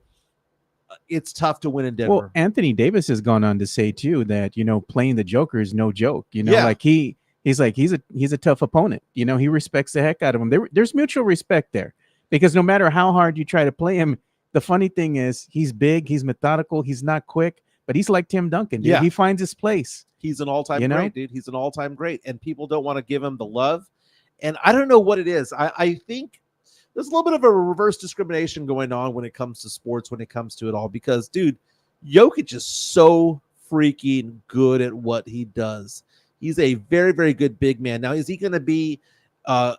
It's tough to win in Denver. Well, Anthony Davis has gone on to say too that playing the Joker is no joke. Like he's a tough opponent. He respects the heck out of him. There's mutual respect there because no matter how hard you try to play him, the funny thing is he's big, he's methodical, he's not quick, but he's like Tim Duncan. Dude. Yeah, he finds his place. He's an all-time great, dude. He's an all-time great, and people don't want to give him the love. And I don't know what it is. I think there's a little bit of a reverse discrimination going on when it comes to sports, when it comes to it all, because, dude, Jokic is so freaking good at what he does. He's a very, very good big man. Now, is he going to be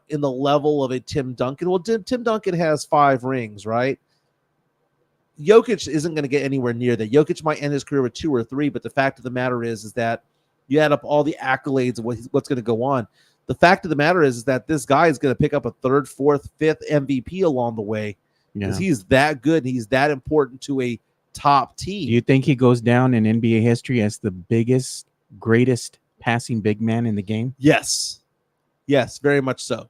in the level of a Tim Duncan? Well, Tim Duncan has 5 rings, right? Jokic isn't going to get anywhere near that. Jokic might end his career with 2 or 3, but the fact of the matter is that you add up all the accolades of what's going to go on. The fact of the matter is that this guy is going to pick up a 3rd, 4th, 5th MVP along the way because he's that good. And he's that important to a top team. Do you think he goes down in NBA history as the biggest, greatest passing big man in the game? Yes, very much so.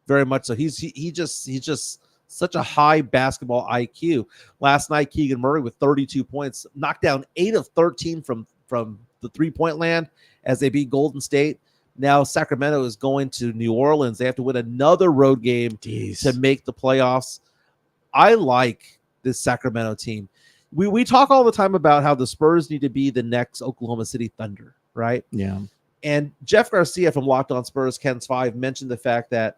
Very much so. He's just such a high basketball IQ. Last night, Keegan Murray with 32 points, knocked down 8 of 13 from the 3-point land as they beat Golden State. Now Sacramento is going to New Orleans. They have to win another road game to make the playoffs. I like this Sacramento team. We talk all the time about how the Spurs need to be the next Oklahoma City Thunder, right? Yeah. And Jeff Garcia from Locked On Spurs, Ken's 5, mentioned the fact that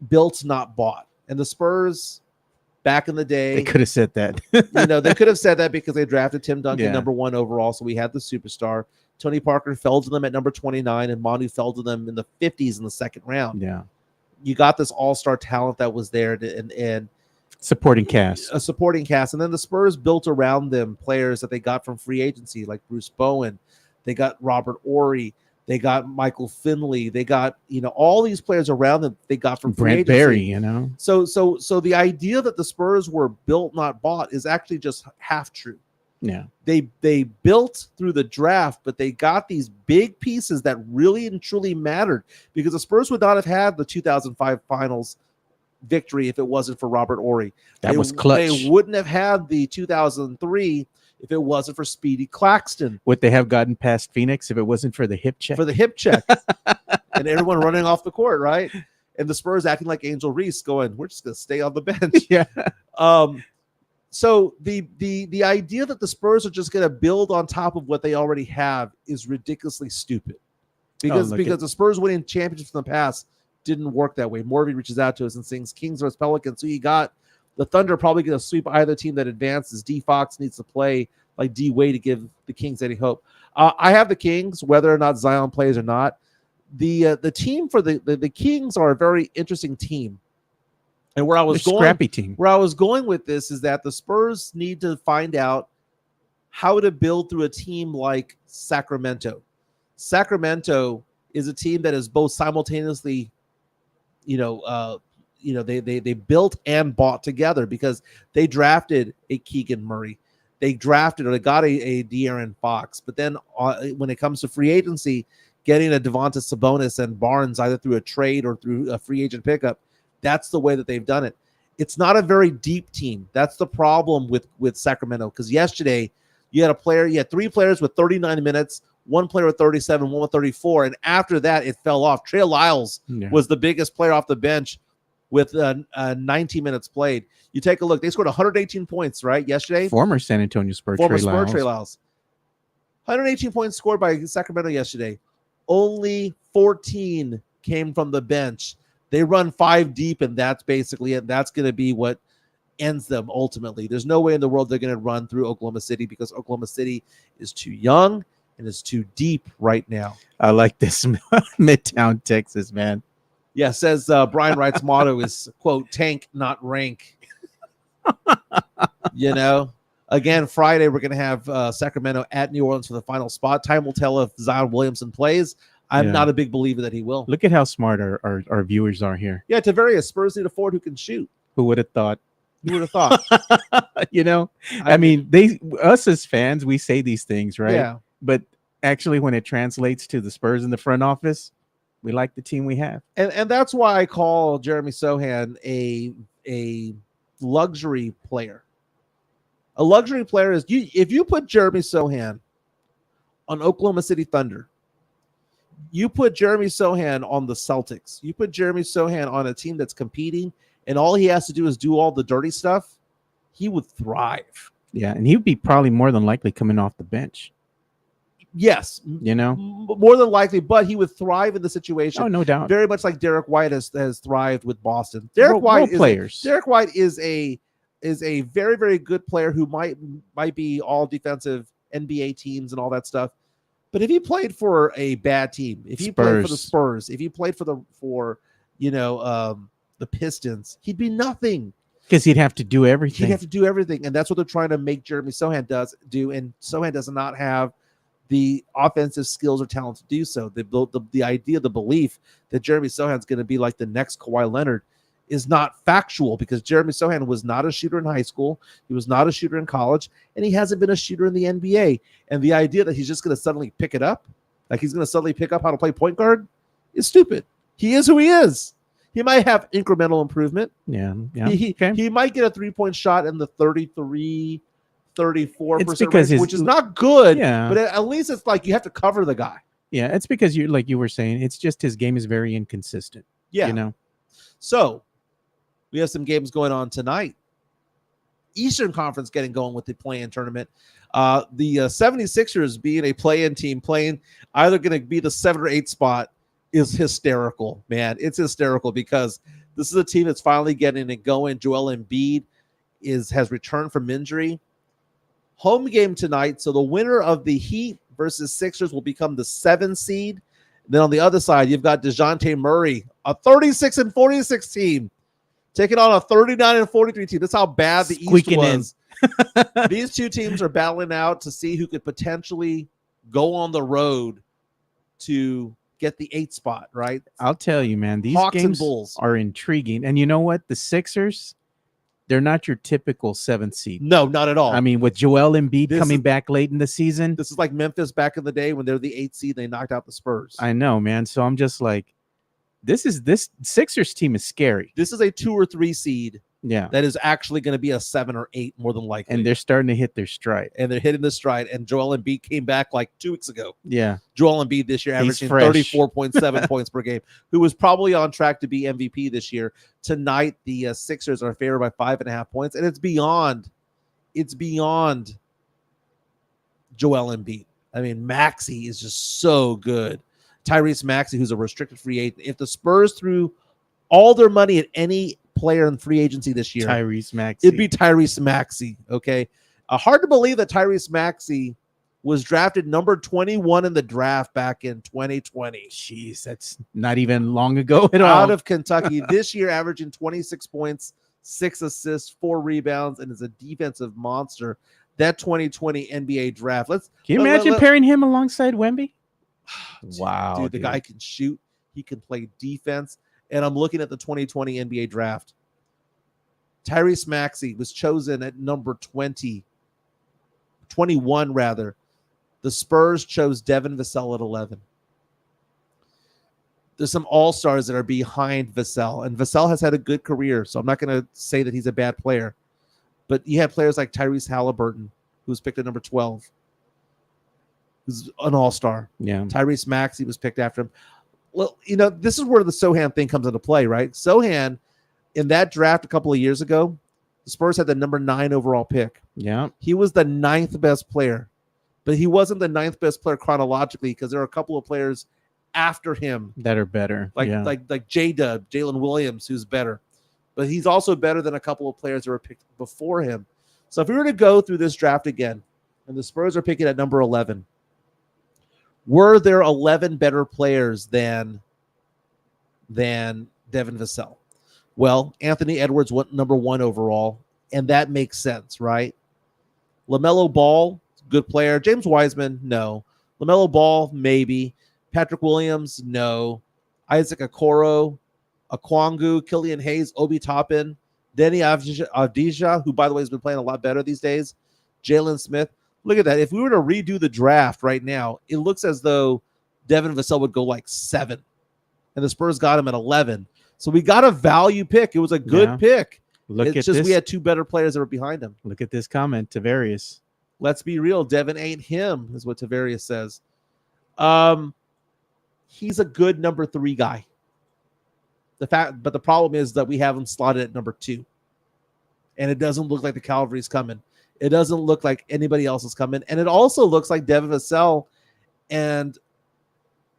built, not bought. And the Spurs, back in the day, they could have said that. They could have said that because they drafted Tim Duncan number 1 overall, so we had the superstar. Tony Parker fell to them at number 29, and Manu fell to them in the 50s in the 2nd round. Yeah, you got this all-star talent that was there, and supporting cast, a supporting cast, and then the Spurs built around them players that they got from free agency, like Bruce Bowen. They got Robert Ory. They got Michael Finley. They got all these players around them. They got from free Brent agency. Barry. So the idea that the Spurs were built, not bought, is actually just half true. Yeah, they built through the draft, but they got these big pieces that really and truly mattered, because the Spurs would not have had the 2005 Finals victory if it wasn't for Robert Ory. That was clutch. They wouldn't have had the 2003 if it wasn't for Speedy Claxton. Would they have gotten past Phoenix if it wasn't for the hip check? And everyone running off the court, right? And the Spurs acting like Angel Reese, going, "We're just going to stay on the bench." Yeah. So the idea that the Spurs are just going to build on top of what they already have is ridiculously stupid, because the Spurs winning championships in the past didn't work that way. Morby reaches out to us and sings Kings vs Pelicans. So you got the Thunder probably going to sweep either team that advances. D Fox needs to play like D Wade to give the Kings any hope. I have the Kings, whether or not Zion plays or not. The team for the Kings are a very interesting team. And where I was going, scrappy team. Where I was going with this is that the Spurs need to find out how to build through a team like Sacramento. Sacramento is a team that is both simultaneously, they built and bought together, because they drafted a Keegan Murray, they got a De'Aaron Fox, but then when it comes to free agency, getting a Domantas Sabonis and Barnes either through a trade or through a free agent pickup. That's the way that they've done it. It's not a very deep team. That's the problem with Sacramento, because yesterday you had 3 players with 39 minutes, 1 player with 37, 1 with 34, and after that it fell off. Trey Lyles was the biggest player off the bench with 90 minutes played. You take a look. They scored 118 points, right, yesterday? Former San Antonio Spurs Trey Lyles. 118 points scored by Sacramento yesterday. Only 14 came from the bench. They run 5 deep, and that's basically it. That's going to be what ends them ultimately. There's no way in the world they're going to run through Oklahoma City, because Oklahoma City is too young and is too deep right now. I like this Midtown Texas, man. Yeah, says Brian Wright's motto is, quote, tank, not rank. Again, Friday we're going to have Sacramento at New Orleans for the final spot. Time will tell if Zion Williamson plays. I'm not a big believer that he will. Look at how smart our viewers are here. Yeah, Tavares, Spurs need a forward who can shoot. Who would have thought? You would have thought. I mean, us as fans, we say these things, right? Yeah. But actually, when it translates to the Spurs in the front office, we like the team we have. And that's why I call Jeremy Sohan a luxury player. A luxury player is if you put Jeremy Sohan on Oklahoma City Thunder, you put Jeremy Sohan on the Celtics, you put Jeremy Sohan on a team that's competing, and all he has to do is do all the dirty stuff, he would thrive. Yeah, and he would be probably more than likely coming off the bench. Yes. More than likely, but he would thrive in the situation. Oh, no doubt. Very much like Derek White has thrived with Boston. Derek White is a very, very good player who might be all defensive NBA teams and all that stuff. But if he played for a bad team, if he played for the Spurs, if he played for the Pistons, he'd be nothing. Because he'd have to do everything. He'd have to do everything, and that's what they're trying to make Jeremy Sohan do. And Sohan does not have the offensive skills or talent to do so. The idea, the belief that Jeremy Sohan's going to be like the next Kawhi Leonard is not factual, because Jeremy Sohan was not a shooter in high school. He was not a shooter in college, and he hasn't been a shooter in the NBA. And the idea that he's just going to suddenly pick it up, like he's going to suddenly pick up how to play point guard, is stupid. He is who he is. He might have incremental improvement. Yeah. He might get a 3-point shot in the 33, 34% range, which is not good. Yeah. But at least it's like you have to cover the guy. Yeah, it's because you, like you were saying, it's just his game is very inconsistent. Yeah. You know. So we have some games going on tonight. Eastern Conference getting going with the play-in tournament. The 76ers being a play-in team, playing either going to be the 7 or 8 spot, is hysterical, man. It's hysterical because this is a team that's finally getting it going. Joel Embiid has returned from injury. Home game tonight, so the winner of the Heat versus Sixers will become the 7 seed. Then on the other side, you've got DeJounte Murray, a 36-46 team, taking on a 39-43 team. That's how bad the Squeaking East was. These two teams are battling out to see who could potentially go on the road to get the 8 spot, right? I'll tell you, man, these Hawks and games Bulls are intriguing. And you know what? The Sixers, they're not your typical 7th seed. No, not at all. I mean, with Joel Embiid coming back late in the season. This is like Memphis back in the day when they're the 8th seed. They knocked out the Spurs. I know, man. So I'm just like, this Sixers team is scary. This is a 2 or 3 seed. Yeah. That is actually going to be a 7 or 8 more than likely. And they're starting to hit their stride. And they're hitting the stride. And Joel Embiid came back like 2 weeks ago. Yeah. Joel Embiid this year averaging 34.7 points per game, who was probably on track to be MVP this year. Tonight, the Sixers are favored by 5.5 points. And it's beyond Joel Embiid. I mean, Maxey is just so good. Tyrese Maxey, who's a restricted free agent. If the Spurs threw all their money at any player in free agency this year, Tyrese Maxey. it'd be Tyrese Maxey. Okay. Hard to believe that Tyrese Maxey was drafted number 21 in the draft back in 2020. Jeez, that's not even long ago at all. Out of Kentucky this year, averaging 26 points, 6 assists, 4 rebounds, and is a defensive monster. That 2020 NBA draft. Can you imagine pairing him alongside Wemby? Wow, dude, the guy can shoot. He can play defense. And I'm looking at the 2020 NBA draft. Tyrese Maxey was chosen at number 21 rather. The Spurs chose Devin Vassell at 11. There's some all-stars that are behind Vassell, and Vassell has had a good career, so I'm not going to say that he's a bad player. But you have players like Tyrese Halliburton, who was picked at number 12, who's an all-star. Yeah. Tyrese Maxey was picked after him. Well, you know, this is where the Sohan thing comes into play, right? Sohan, in that draft a couple of years ago, the Spurs had the number 9 overall pick. Yeah. He was the 9th best player, but he wasn't the 9th best player chronologically because there are a couple of players after him that are better. Like J-Dub, Jalen Williams, who's better. But he's also better than a couple of players that were picked before him. So if we were to go through this draft again, and the Spurs are picking at number 11, were there 11 better players than Devin Vassell? Well, Anthony Edwards went number 1 overall, and that makes sense, right? LaMelo Ball, good player. James Wiseman, no. LaMelo Ball, maybe. Patrick Williams, no. Isaac Okoro, Okongwu, Killian Hayes, Obi Toppin, Denny Avdija, who, by the way, has been playing a lot better these days. Jalen Smith. Look at that. If we were to redo the draft right now, it looks as though Devin Vassell would go like 7, and the Spurs got him at 11. So we got a value pick. It was a good pick. It's just we had 2 better players that were behind him. Look at this comment, Tavarius. Let's be real. Devin ain't him, is what Tavarius says. He's a good number 3 guy. But the problem is that we have him slotted at number 2. And it doesn't look like the Cavalry's coming. It doesn't look like anybody else is coming. And it also looks like Devin Vassell and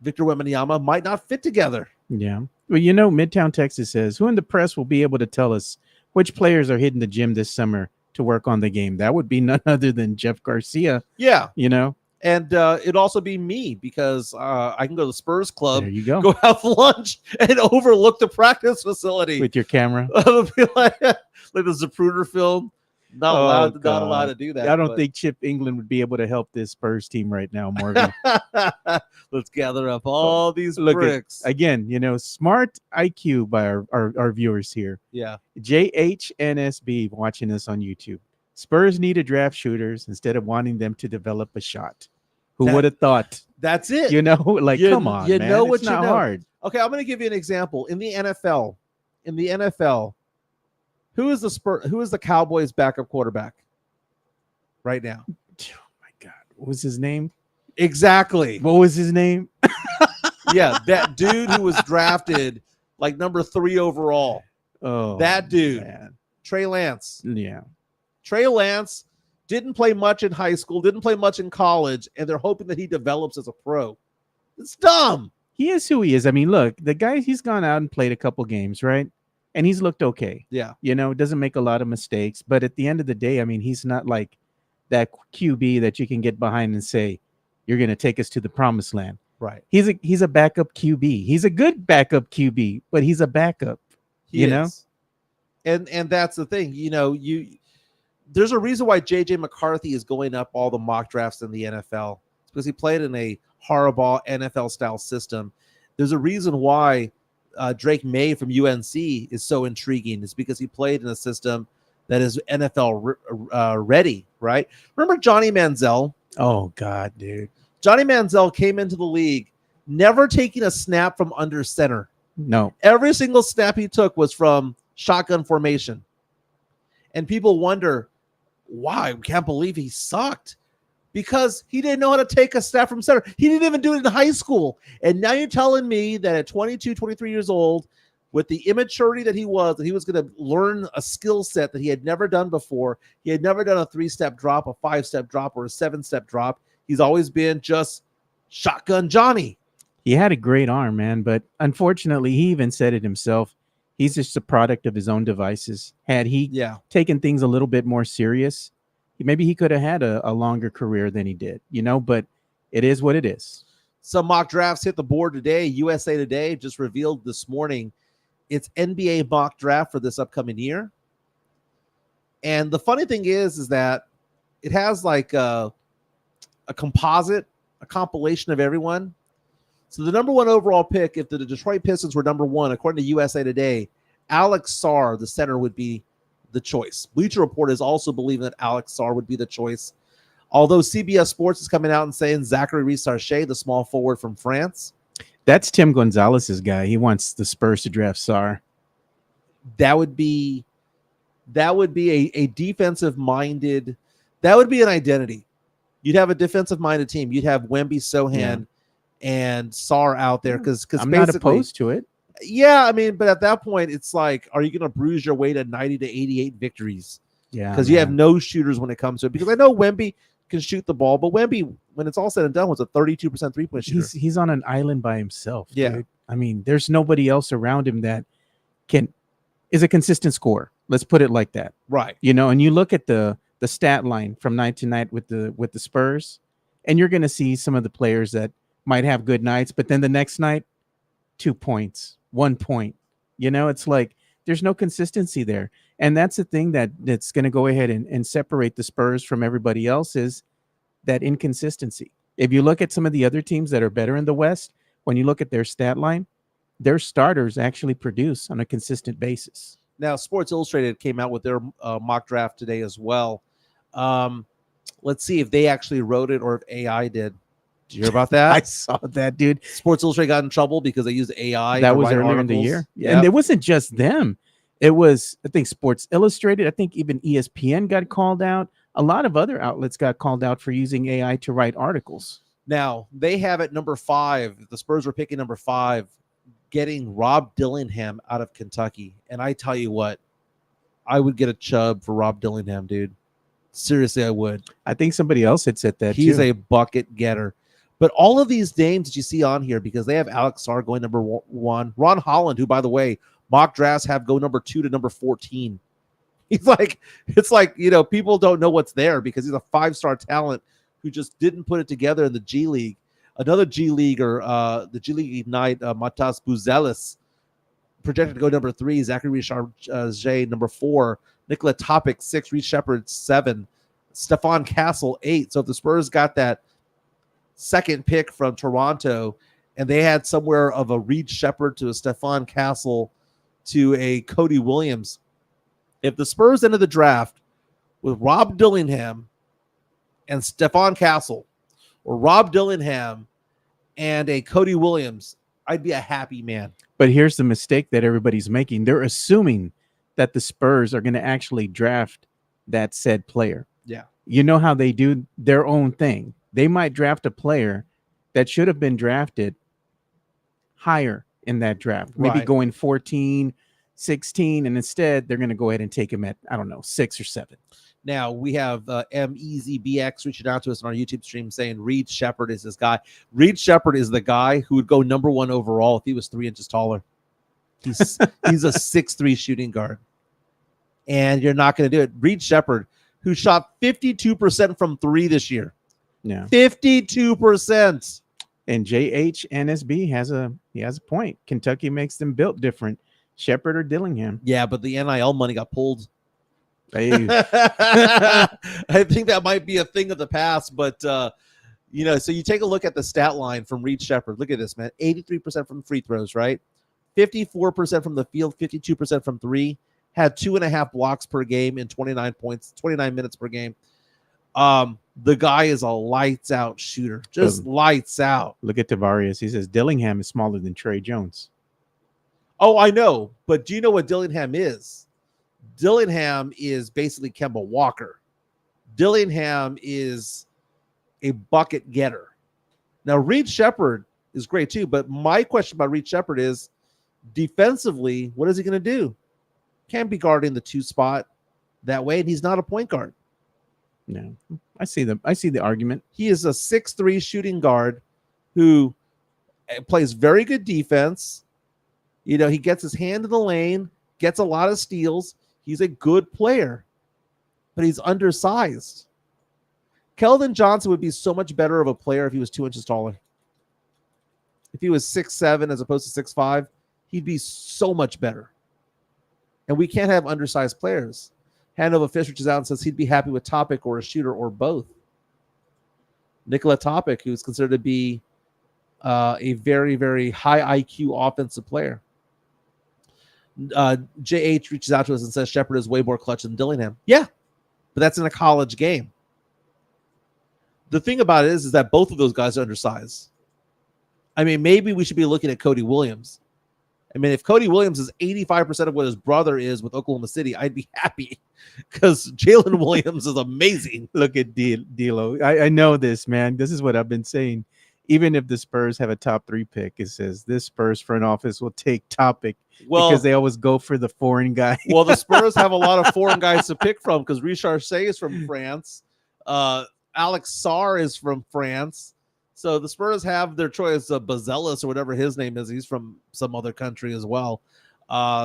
Victor Wembanyama might not fit together. Yeah. Well, you know, Midtown Texas says, who in the press will be able to tell us which players are hitting the gym this summer to work on the game? That would be none other than Jeff Garcia. Yeah. You know, And it'd also be me because I can go to the Spurs club, There you go. go have lunch, and overlook the practice facility. With your camera. It'll be like the Zapruder film. Not allowed to God. do that. I don't think Chip England would be able to help this Spurs team right now, Morgan. Let's gather up all these Look bricks. Again, smart IQ by our viewers here. Yeah. JHNSB watching us on YouTube. Spurs need to draft shooters instead of wanting them to develop a shot. Who would have thought? That's it. Come on, you man. know It's what not you know. hard. Okay, I'm going to give you an example. In the NFL, who is the Cowboys' backup quarterback right now? Oh my God, what was his name? Exactly. What was his name? Yeah, that dude who was drafted like number 3 overall. Oh, That dude, man. Trey Lance. Yeah. Trey Lance didn't play much in high school, didn't play much in college, and they're hoping that he develops as a pro. It's dumb. He is who he is. I mean, look, the guy, he's gone out and played a couple games, right? And he's looked okay. Yeah. Doesn't make a lot of mistakes. But at the end of the day, I mean, he's not like that QB that you can get behind and say, you're going to take us to the promised land. Right. He's a backup QB. He's a good backup QB, but he's a backup. He is. And that's the thing. There's a reason why JJ McCarthy is going up all the mock drafts in the NFL. It's because he played in a Harbaugh NFL style system. There's a reason why Drake May from UNC is so intriguing. It's because he played in a system that is NFL ready, right? Remember Johnny Manziel? Oh, God, dude. Johnny Manziel came into the league never taking a snap from under center. No. Every single snap he took was from shotgun formation. And people wonder, why? We can't believe he sucked. Because he didn't know how to take a snap from center. He didn't even do it in high school. And now you're telling me that at 22, 23 years old, with the immaturity that he was going to learn a skill set that he had never done before. He had never done a 3-step drop, a 5-step drop, or a 7-step drop. He's always been just shotgun Johnny. He had a great arm, man. But unfortunately, he even said it himself. He's just a product of his own devices. Had he taken things a little bit more serious, maybe he could have had a longer career than he did, but it is what it is. Some mock drafts hit the board today. USA Today just revealed this morning its NBA mock draft for this upcoming year. And the funny thing is that it has like a composite, a compilation of everyone. So the number 1 overall pick, if the Detroit Pistons were number 1, according to USA Today, Alex Sarr, the center, would be the choice. Bleacher Report is also believing that Alex Sarr would be the choice. Although CBS Sports is coming out and saying Zachary Riz-Sarchet, the small forward from France. That's Tim Gonzalez's guy. He wants the Spurs to draft Sarr. That would be a defensive-minded. That would be an identity. You'd have a defensive-minded team. You'd have Wemby, Sohan, and Sarr out there because I'm not opposed to it. Yeah, I mean, but at that point, it's like, are you going to bruise your way to 90 to 88 victories? Yeah, because you have no shooters when it comes to it. Because I know Wemby can shoot the ball, but Wemby, when it's all said and done, was a 32% 3-point shooter. He's on an island by himself. Yeah, dude. I mean, there's nobody else around him that is a consistent scorer. Let's put it like that, right? And you look at the stat line from night to night with the Spurs, and you're going to see some of the players that might have good nights, but then the next night, 2 points, 1 point. It's like there's no consistency there. And that's the thing that's going to go ahead and separate the Spurs from everybody else is that inconsistency. If you look at some of the other teams that are better in the West, when you look at their stat line, their starters actually produce on a consistent basis. Now, Sports Illustrated came out with their mock draft today as well. Let's see if they actually wrote it or if AI did. Did you hear about that? I saw that, dude. Sports Illustrated got in trouble because they used AI. That was earlier in the year. Yeah. And it wasn't just them. It was, I think, Sports Illustrated. I think even ESPN got called out. A lot of other outlets got called out for using AI to write articles. Now, they have at number 5, the Spurs were picking number 5, getting Rob Dillingham out of Kentucky. And I tell you what, I would get a chub for Rob Dillingham, dude. Seriously, I would. I think somebody else had said that He's too. a bucket getter. But all of these names that you see on here, because they have Alex Sarr going number 1, Ron Holland, who, by the way, mock drafts have go number 2 to number 14. It's like, people don't know what's there because he's a 5-star talent who just didn't put it together in the G League. Another G Leaguer, the G League Ignite, Matas Buzelis, projected to go number 3. Zachary Richard number 4. Nikola Topic 6. Reed Shepard 7. Stephon Castle 8. So if the Spurs got that second pick from Toronto, and they had somewhere of a Reed Shepard to a Stephon Castle to a Cody Williams, if the Spurs ended the draft with Rob Dillingham and Stephon Castle, or Rob Dillingham and a Cody Williams, I'd be a happy man. But here's the mistake that everybody's making. They're assuming that the Spurs are going to actually draft that said player. Yeah. You know how they do their own thing. They might draft a player that should have been drafted higher in that draft, maybe going 14, 16, and instead they're going to go ahead and take him at, I don't know, 6 or 7. Now, we have MEZBX reaching out to us on our YouTube stream saying Reed Shepard is this guy. Reed Shepard is the guy who would go number 1 overall if he was 3 inches taller. He's a 6'3" shooting guard. And you're not going to do it. Reed Shepard, who shot 52% from 3 this year. Yeah. 52%. And JHNSB has a point. Kentucky makes them built different. Shepard or Dillingham. Yeah, but the NIL money got pulled. Hey. I think that might be a thing of the past, but so you take a look at the stat line from Reed Shepard. Look at this, man. 83% from free throws, right? 54% from the field, 52% from 3. Had 2.5 blocks per game in 29 minutes per game. The guy is a lights out shooter. Just lights out. Look at Tavares. He says Dillingham is smaller than Trey Jones. Oh, I know. But do you know what Dillingham is? Dillingham is basically Kemba Walker. Dillingham is a bucket getter. Now, Reed Shepard is great too, but my question about Reed Shepard is defensively, what is he going to do? Can't be guarding the 2 spot that way, and he's not a point guard. No, I see the argument. He is a 6'3" shooting guard who plays very good defense. He gets his hand in the lane, gets a lot of steals. He's a good player, but he's undersized. Keldon Johnson would be so much better of a player if he was 2 inches taller. If he was 6'7" as opposed to 6'5", he'd be so much better. And we can't have undersized players. Hanover Fish reaches out and says he'd be happy with Topic or a shooter or both. Nikola Topic, who's considered to be a very, very high IQ offensive player. JH reaches out to us and says Shepard is way more clutch than Dillingham. Yeah, but that's in a college game. The thing about it is that both of those guys are undersized. I mean, maybe we should be looking at Cody Williams. I mean, if Cody Williams is 85% of what his brother is with Oklahoma City, I'd be happy because Jalen Williams is amazing. Look at D'Lo. I know this, man. This is what I've been saying. Even if the Spurs have a top 3 pick, it says this Spurs front office will take Topic because they always go for the foreign guy. Well, the Spurs have a lot of foreign guys to pick from because Richard Shea is from France. Alex Sarr is from France. So the Spurs have their choice of Bazelis or whatever his name is. He's from some other country as well.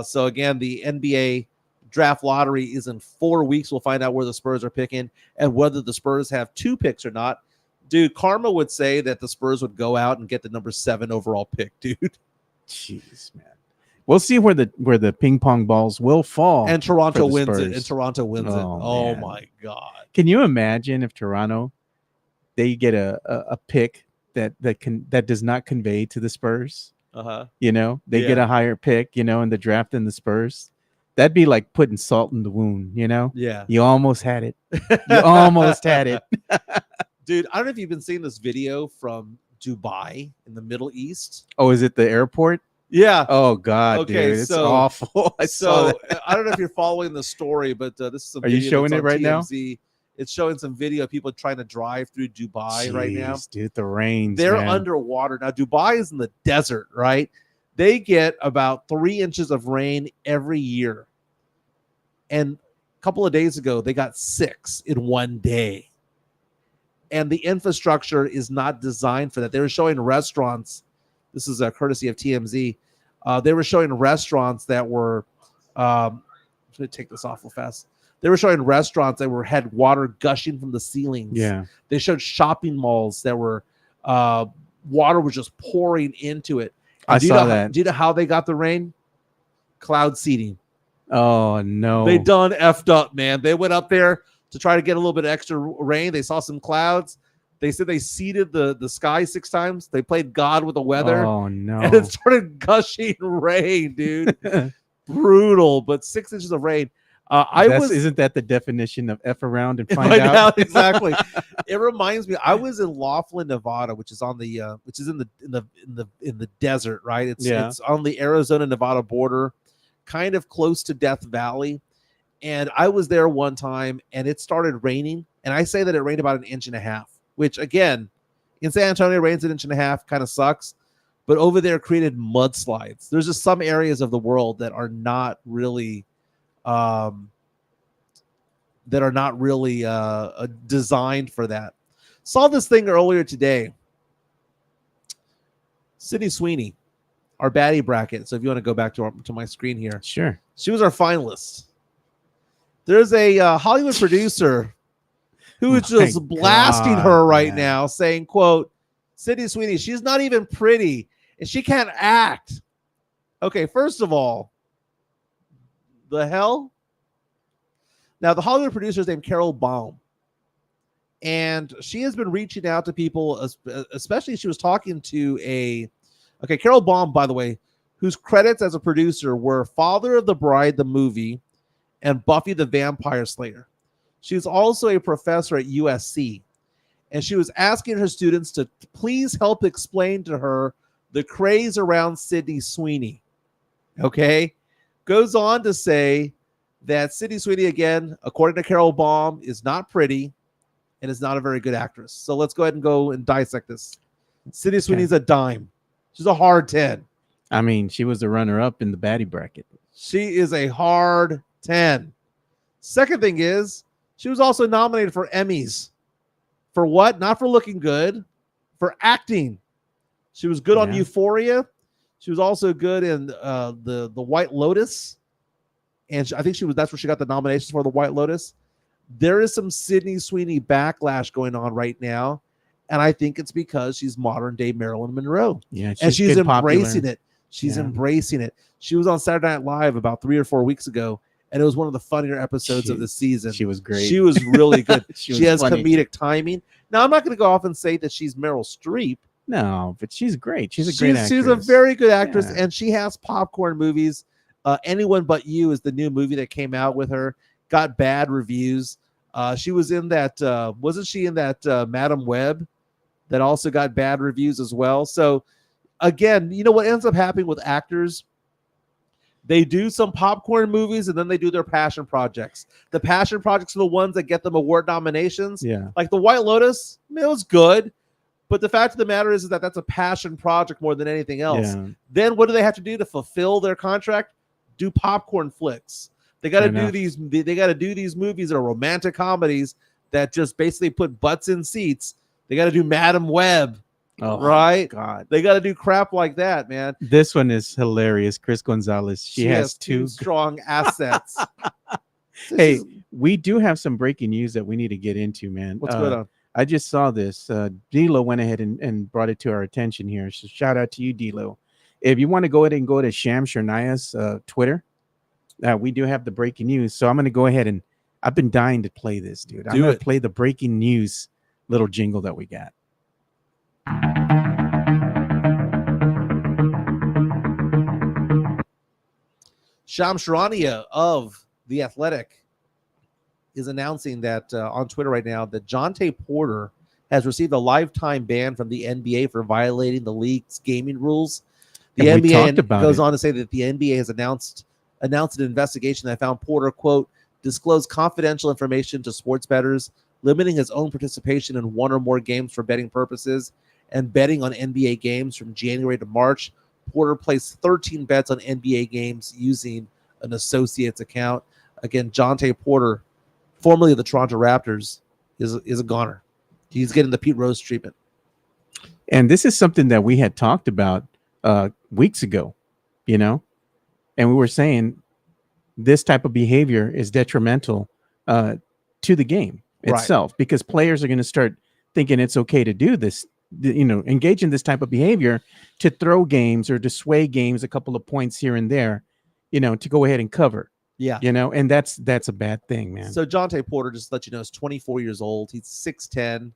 So again, the NBA draft lottery is in 4 weeks. We'll find out where the Spurs are picking and whether the Spurs have 2 picks or not. Dude, Karma would say that the Spurs would go out and get the number 7 overall pick, dude. Jeez, man. We'll see where the ping pong balls will fall. And Toronto wins Spurs. it. And Toronto wins it. Oh my God. Can you imagine if Toronto they get a pick that does not convey to the Spurs? Uh-huh. They get a higher pick, in the draft than the Spurs. That'd be like putting salt in the wound, Yeah. You almost had it. You almost had it. Dude, I don't know if you've been seeing this video from Dubai in the Middle East. Oh, is it the airport? Yeah. Oh God, okay, dude, it's awful. I don't know if you're following the story, but this is some. Are you showing it right TMZ. Now? It's showing some video of people trying to drive through Dubai right now. Dude, the rains. They're underwater now. Dubai is in the desert, right? They get about 3 inches of rain every year, and a couple of days ago they got 6 in one day. And the infrastructure is not designed for that. They were showing restaurants. This is a courtesy of TMZ. They were showing restaurants that were. Let me take this off real fast. They were showing restaurants that had water gushing from the ceilings. Yeah. They showed shopping malls that were water was just pouring into it. And I saw that. Do you know how they got the rain? Cloud seeding. Oh no. They done effed up, man. They went up there to try to get a little bit of extra rain. They saw some clouds. They said they seeded the sky 6 times. They played God with the weather. Oh no. And it started gushing rain, dude. Brutal, but 6 inches of rain. Isn't that the definition of F around and find out? Exactly. It reminds me. I was in Laughlin, Nevada, which is on the which is in the desert, right? It's on the Arizona Nevada border, kind of close to Death Valley. And I was there one time, and it started raining. And I say that it rained about 1.5 inches, which again, in San Antonio, rains 1.5 inches, kind of sucks. But over there, created mudslides. There's just some areas of the world that are not really. Designed for that. Saw this thing earlier today. Sydney Sweeney, our baddie bracket. So if you want to go back to my screen here, sure. She was our finalist. There's a Hollywood producer who is just blasting her right now, saying, "quote Sydney Sweeney, she's not even pretty and she can't act." Okay, first of all, the hell. Now, the Hollywood producer is named Carol Baum, and she has been reaching out to people, especially she was talking to Carol Baum, by the way, whose credits as a producer were Father of the Bride, the movie, and Buffy the Vampire Slayer. She's also a professor at USC, and she was asking her students to please help explain to her the craze around Sydney Sweeney. Okay? Goes on to say that Sydney Sweeney, again, according to Carol Baum, is not pretty and is not a very good actress. So let's go ahead and go and dissect this. Sydney Sweeney's a dime. She's a hard 10. I mean, she was the runner-up in the baddie bracket. She is a hard 10. Second thing is, she was also nominated for Emmys. For what? Not for looking good, for acting. She was good on Euphoria. She was also good in the White Lotus. And I think that's where she got the nominations for, the White Lotus. There is some Sydney Sweeney backlash going on right now. And I think it's because she's modern day Marilyn Monroe. Yeah, and she's embracing it. She's embracing it. She was on Saturday Night Live about 3 or 4 weeks ago, and it was one of the funnier episodes of the season. She was great. She was really good. she has funny. Comedic timing. Now, I'm not going to go off and say that she's Meryl Streep. No, but she's great. She's a great actress. She's a very good actress, and she has popcorn movies. Anyone But You is the new movie that came out with her. Got bad reviews. She was in that, wasn't she in that Madam Web that also got bad reviews as well? So again, you know what ends up happening with actors? They do some popcorn movies and then they do their passion projects. The passion projects are the ones that get them award nominations. Yeah. Like the White Lotus, it was good. But the fact of the matter is that that's a passion project more than anything else. Yeah. Then what do they have to do to fulfill their contract? Do popcorn flicks. They got to do these. They got to do these movies that are romantic comedies that just basically put butts in seats. They got to do Madam Web, right? God, they got to do crap like that, man. This one is hilarious. Chris Gonzalez. She has two strong assets. Hey, we do have some breaking news that we need to get into, man. What's going on? I just saw this. D'Lo went ahead and brought it to our attention here. So shout out to you, D'Lo. If you want to go ahead and go to Sham Sharnia's Twitter, we do have the breaking news. So I'm going to go ahead and I've been dying to play this, dude. I'm going to play the breaking news little jingle that we got. Sham Sharania of The Athletic is announcing that on Twitter right now that Jonte Porter has received a lifetime ban from the NBA for violating the league's gaming rules. The NBA goes on to say that the NBA has announced an investigation that found Porter, quote, disclosed confidential information to sports bettors, limiting his own participation in one or more games for betting purposes and betting on NBA games from January to March. Porter placed 13 bets on NBA games using an associate's account. Again, Jonte Porter, formerly of the Toronto Raptors, is a goner. He's getting the Pete Rose treatment. And this is something that we had talked about weeks ago, and we were saying this type of behavior is detrimental to the game itself, because players are going to start thinking it's okay to do this, engage in this type of behavior, to throw games or to sway games a couple of points here and there, to go ahead and cover. Yeah. And that's a bad thing, man. So Jontay Porter, just to let you know, is 24 years old. He's 6'10",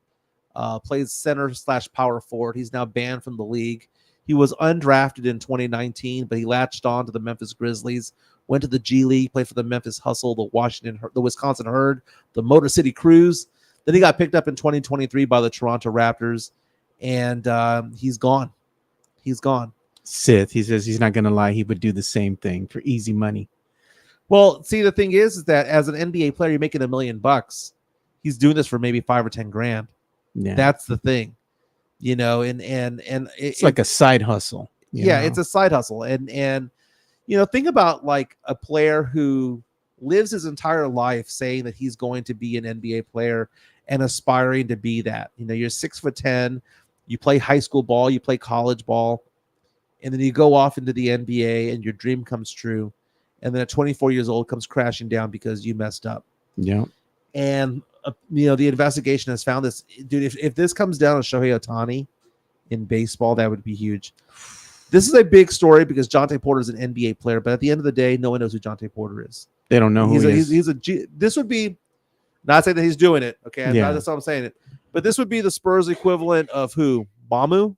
plays center/power forward. He's now banned from the league. He was undrafted in 2019, but he latched on to the Memphis Grizzlies, went to the G League, played for the Memphis Hustle, the Wisconsin Herd, the Motor City Cruise. Then he got picked up in 2023 by the Toronto Raptors, and he's gone. He's gone. Sith, he says he's not going to lie. He would do the same thing for easy money. Well, see, the thing is that as an NBA player, you're making $1 million. He's doing this for maybe $5 or $10 grand. Yeah. That's the thing, and it's like a side hustle. It's a side hustle. And think about like a player who lives his entire life saying that he's going to be an NBA player and aspiring to be that. You're 6'10", you play high school ball, you play college ball, and then you go off into the NBA and your dream comes true. And then at 24 years old comes crashing down because you messed up. Yeah. And, the investigation has found this. Dude, if this comes down to Shohei Ohtani in baseball, that would be huge. This is a big story because Jontay Porter is an NBA player, but at the end of the day, no one knows who Jontay Porter is. They don't know who he is. This would be, not saying that he's doing it, okay? Yeah. That's how I'm saying it. But this would be the Spurs equivalent of who? Mamu?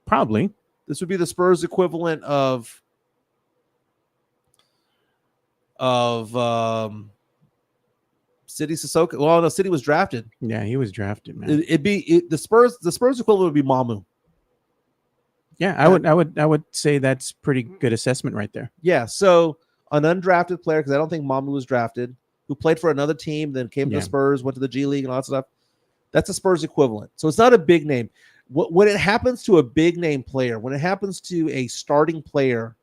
Probably. This would be the Spurs equivalent of City Sissoko. Well, no, City was drafted. Yeah, he was drafted, man. The Spurs equivalent would be Mamu. Yeah, I would say that's pretty good assessment right there. Yeah, so an undrafted player, because I don't think Mamu was drafted, who played for another team, then came to the Spurs, went to the G League and all that stuff. That's a Spurs equivalent. So it's not a big name. When it happens to a big name player, when it happens to a starting player,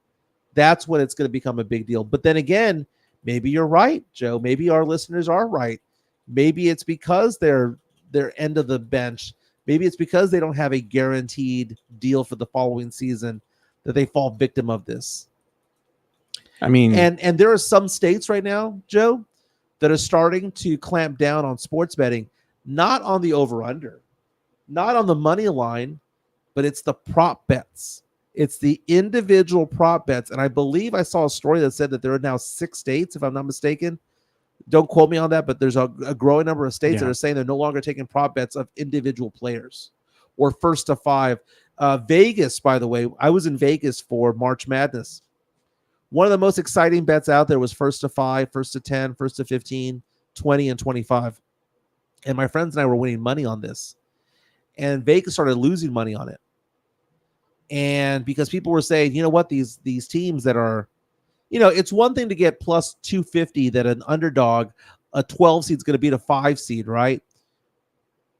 that's when it's going to become a big deal. But then again, maybe you're right, Joe. Maybe our listeners are right. Maybe it's because they're end of the bench. Maybe it's because they don't have a guaranteed deal for the following season that they fall victim of this. I mean, and there are some states right now, Joe, that are starting to clamp down on sports betting, not on the over-under, not on the money line, but it's the prop bets. It's the individual prop bets. And I believe I saw a story that said that there are now 6 states, if I'm not mistaken. Don't quote me on that, but there's a growing number of states that are saying they're no longer taking prop bets of individual players or first to 5. Vegas, by the way, I was in Vegas for March Madness. One of the most exciting bets out there was first to 5, first to 10, first to 15, 20, and 25. And my friends and I were winning money on this. And Vegas started losing money on it. And because people were saying, you know what, these teams that are, it's one thing to get plus 250 that an underdog, a 12 seed is going to beat a 5 seed, right?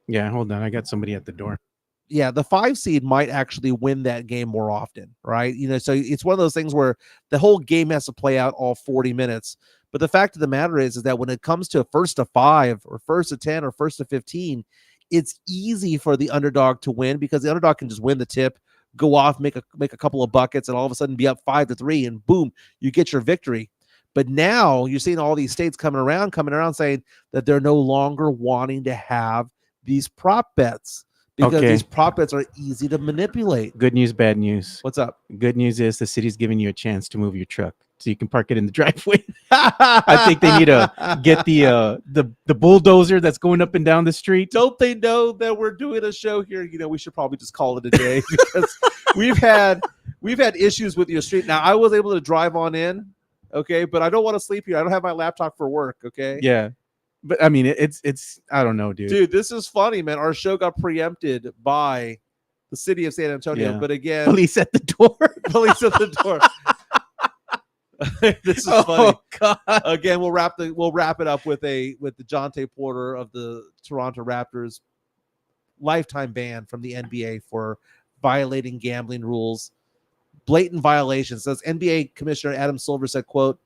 Yeah, hold on. I got somebody at the door. Yeah, the 5 seed might actually win that game more often, right? So it's one of those things where the whole game has to play out all 40 minutes. But the fact of the matter is that when it comes to first to 5 or first to 10 or first to 15, it's easy for the underdog to win because the underdog can just win the tip, go off, make a couple of buckets, and all of a sudden be up 5-3, and boom, you get your victory. But now you're seeing all these states coming around saying that they're no longer wanting to have these prop bets because these prop bets are easy to manipulate. Good news, bad news. What's up? Good news is the city's giving you a chance to move your truck so you can park it in the driveway. I think they need to get the bulldozer that's going up and down the street. Don't they know that we're doing a show here? We should probably just call it a day because we've had issues with your street. Now I was able to drive on in, okay, but I don't want to sleep here. I don't have my laptop for work, okay? Yeah. But I mean, it's I don't know, dude. Dude, this is funny, man. Our show got preempted by the city of San Antonio, but again, police at the door. Police at the door. This is funny. God. Again, we'll wrap it up with the Jontay Porter of the Toronto Raptors lifetime ban from the NBA for violating gambling rules, blatant violations. Says NBA Commissioner Adam Silver said, quote,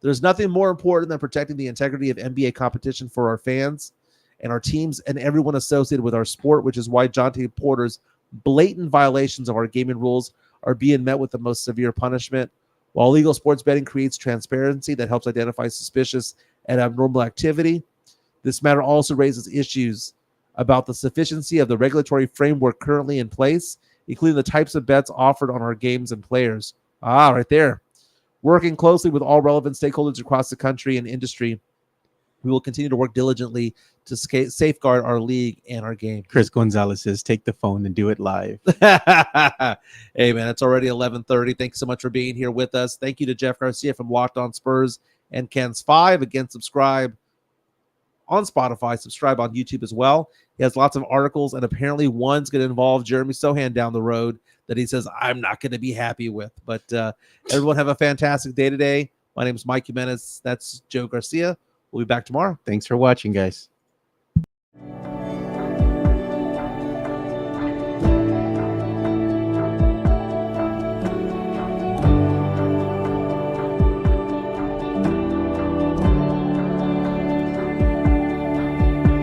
"There's nothing more important than protecting the integrity of NBA competition for our fans and our teams and everyone associated with our sport, which is why Jontay Porter's blatant violations of our gaming rules are being met with the most severe punishment. While legal sports betting creates transparency that helps identify suspicious and abnormal activity. This matter also raises issues about the sufficiency of the regulatory framework currently in place, including the types of bets offered on our games and players. Right there. Working closely with all relevant stakeholders across the country and industry, we will continue to work diligently to safeguard our league and our game. Chris Gonzalez says, take the phone and do it live. Hey, man, it's already 11:30. Thanks so much for being here with us. Thank you to Jeff Garcia from Locked On Spurs and Ken's 5. Again, subscribe on Spotify. Subscribe on YouTube as well. He has lots of articles, and apparently one's going to involve Jeremy Sohan down the road that he says I'm not going to be happy with. But everyone have a fantastic day today. My name is Mike Jimenez. That's Joe Garcia. We'll be back tomorrow. Thanks for watching, guys.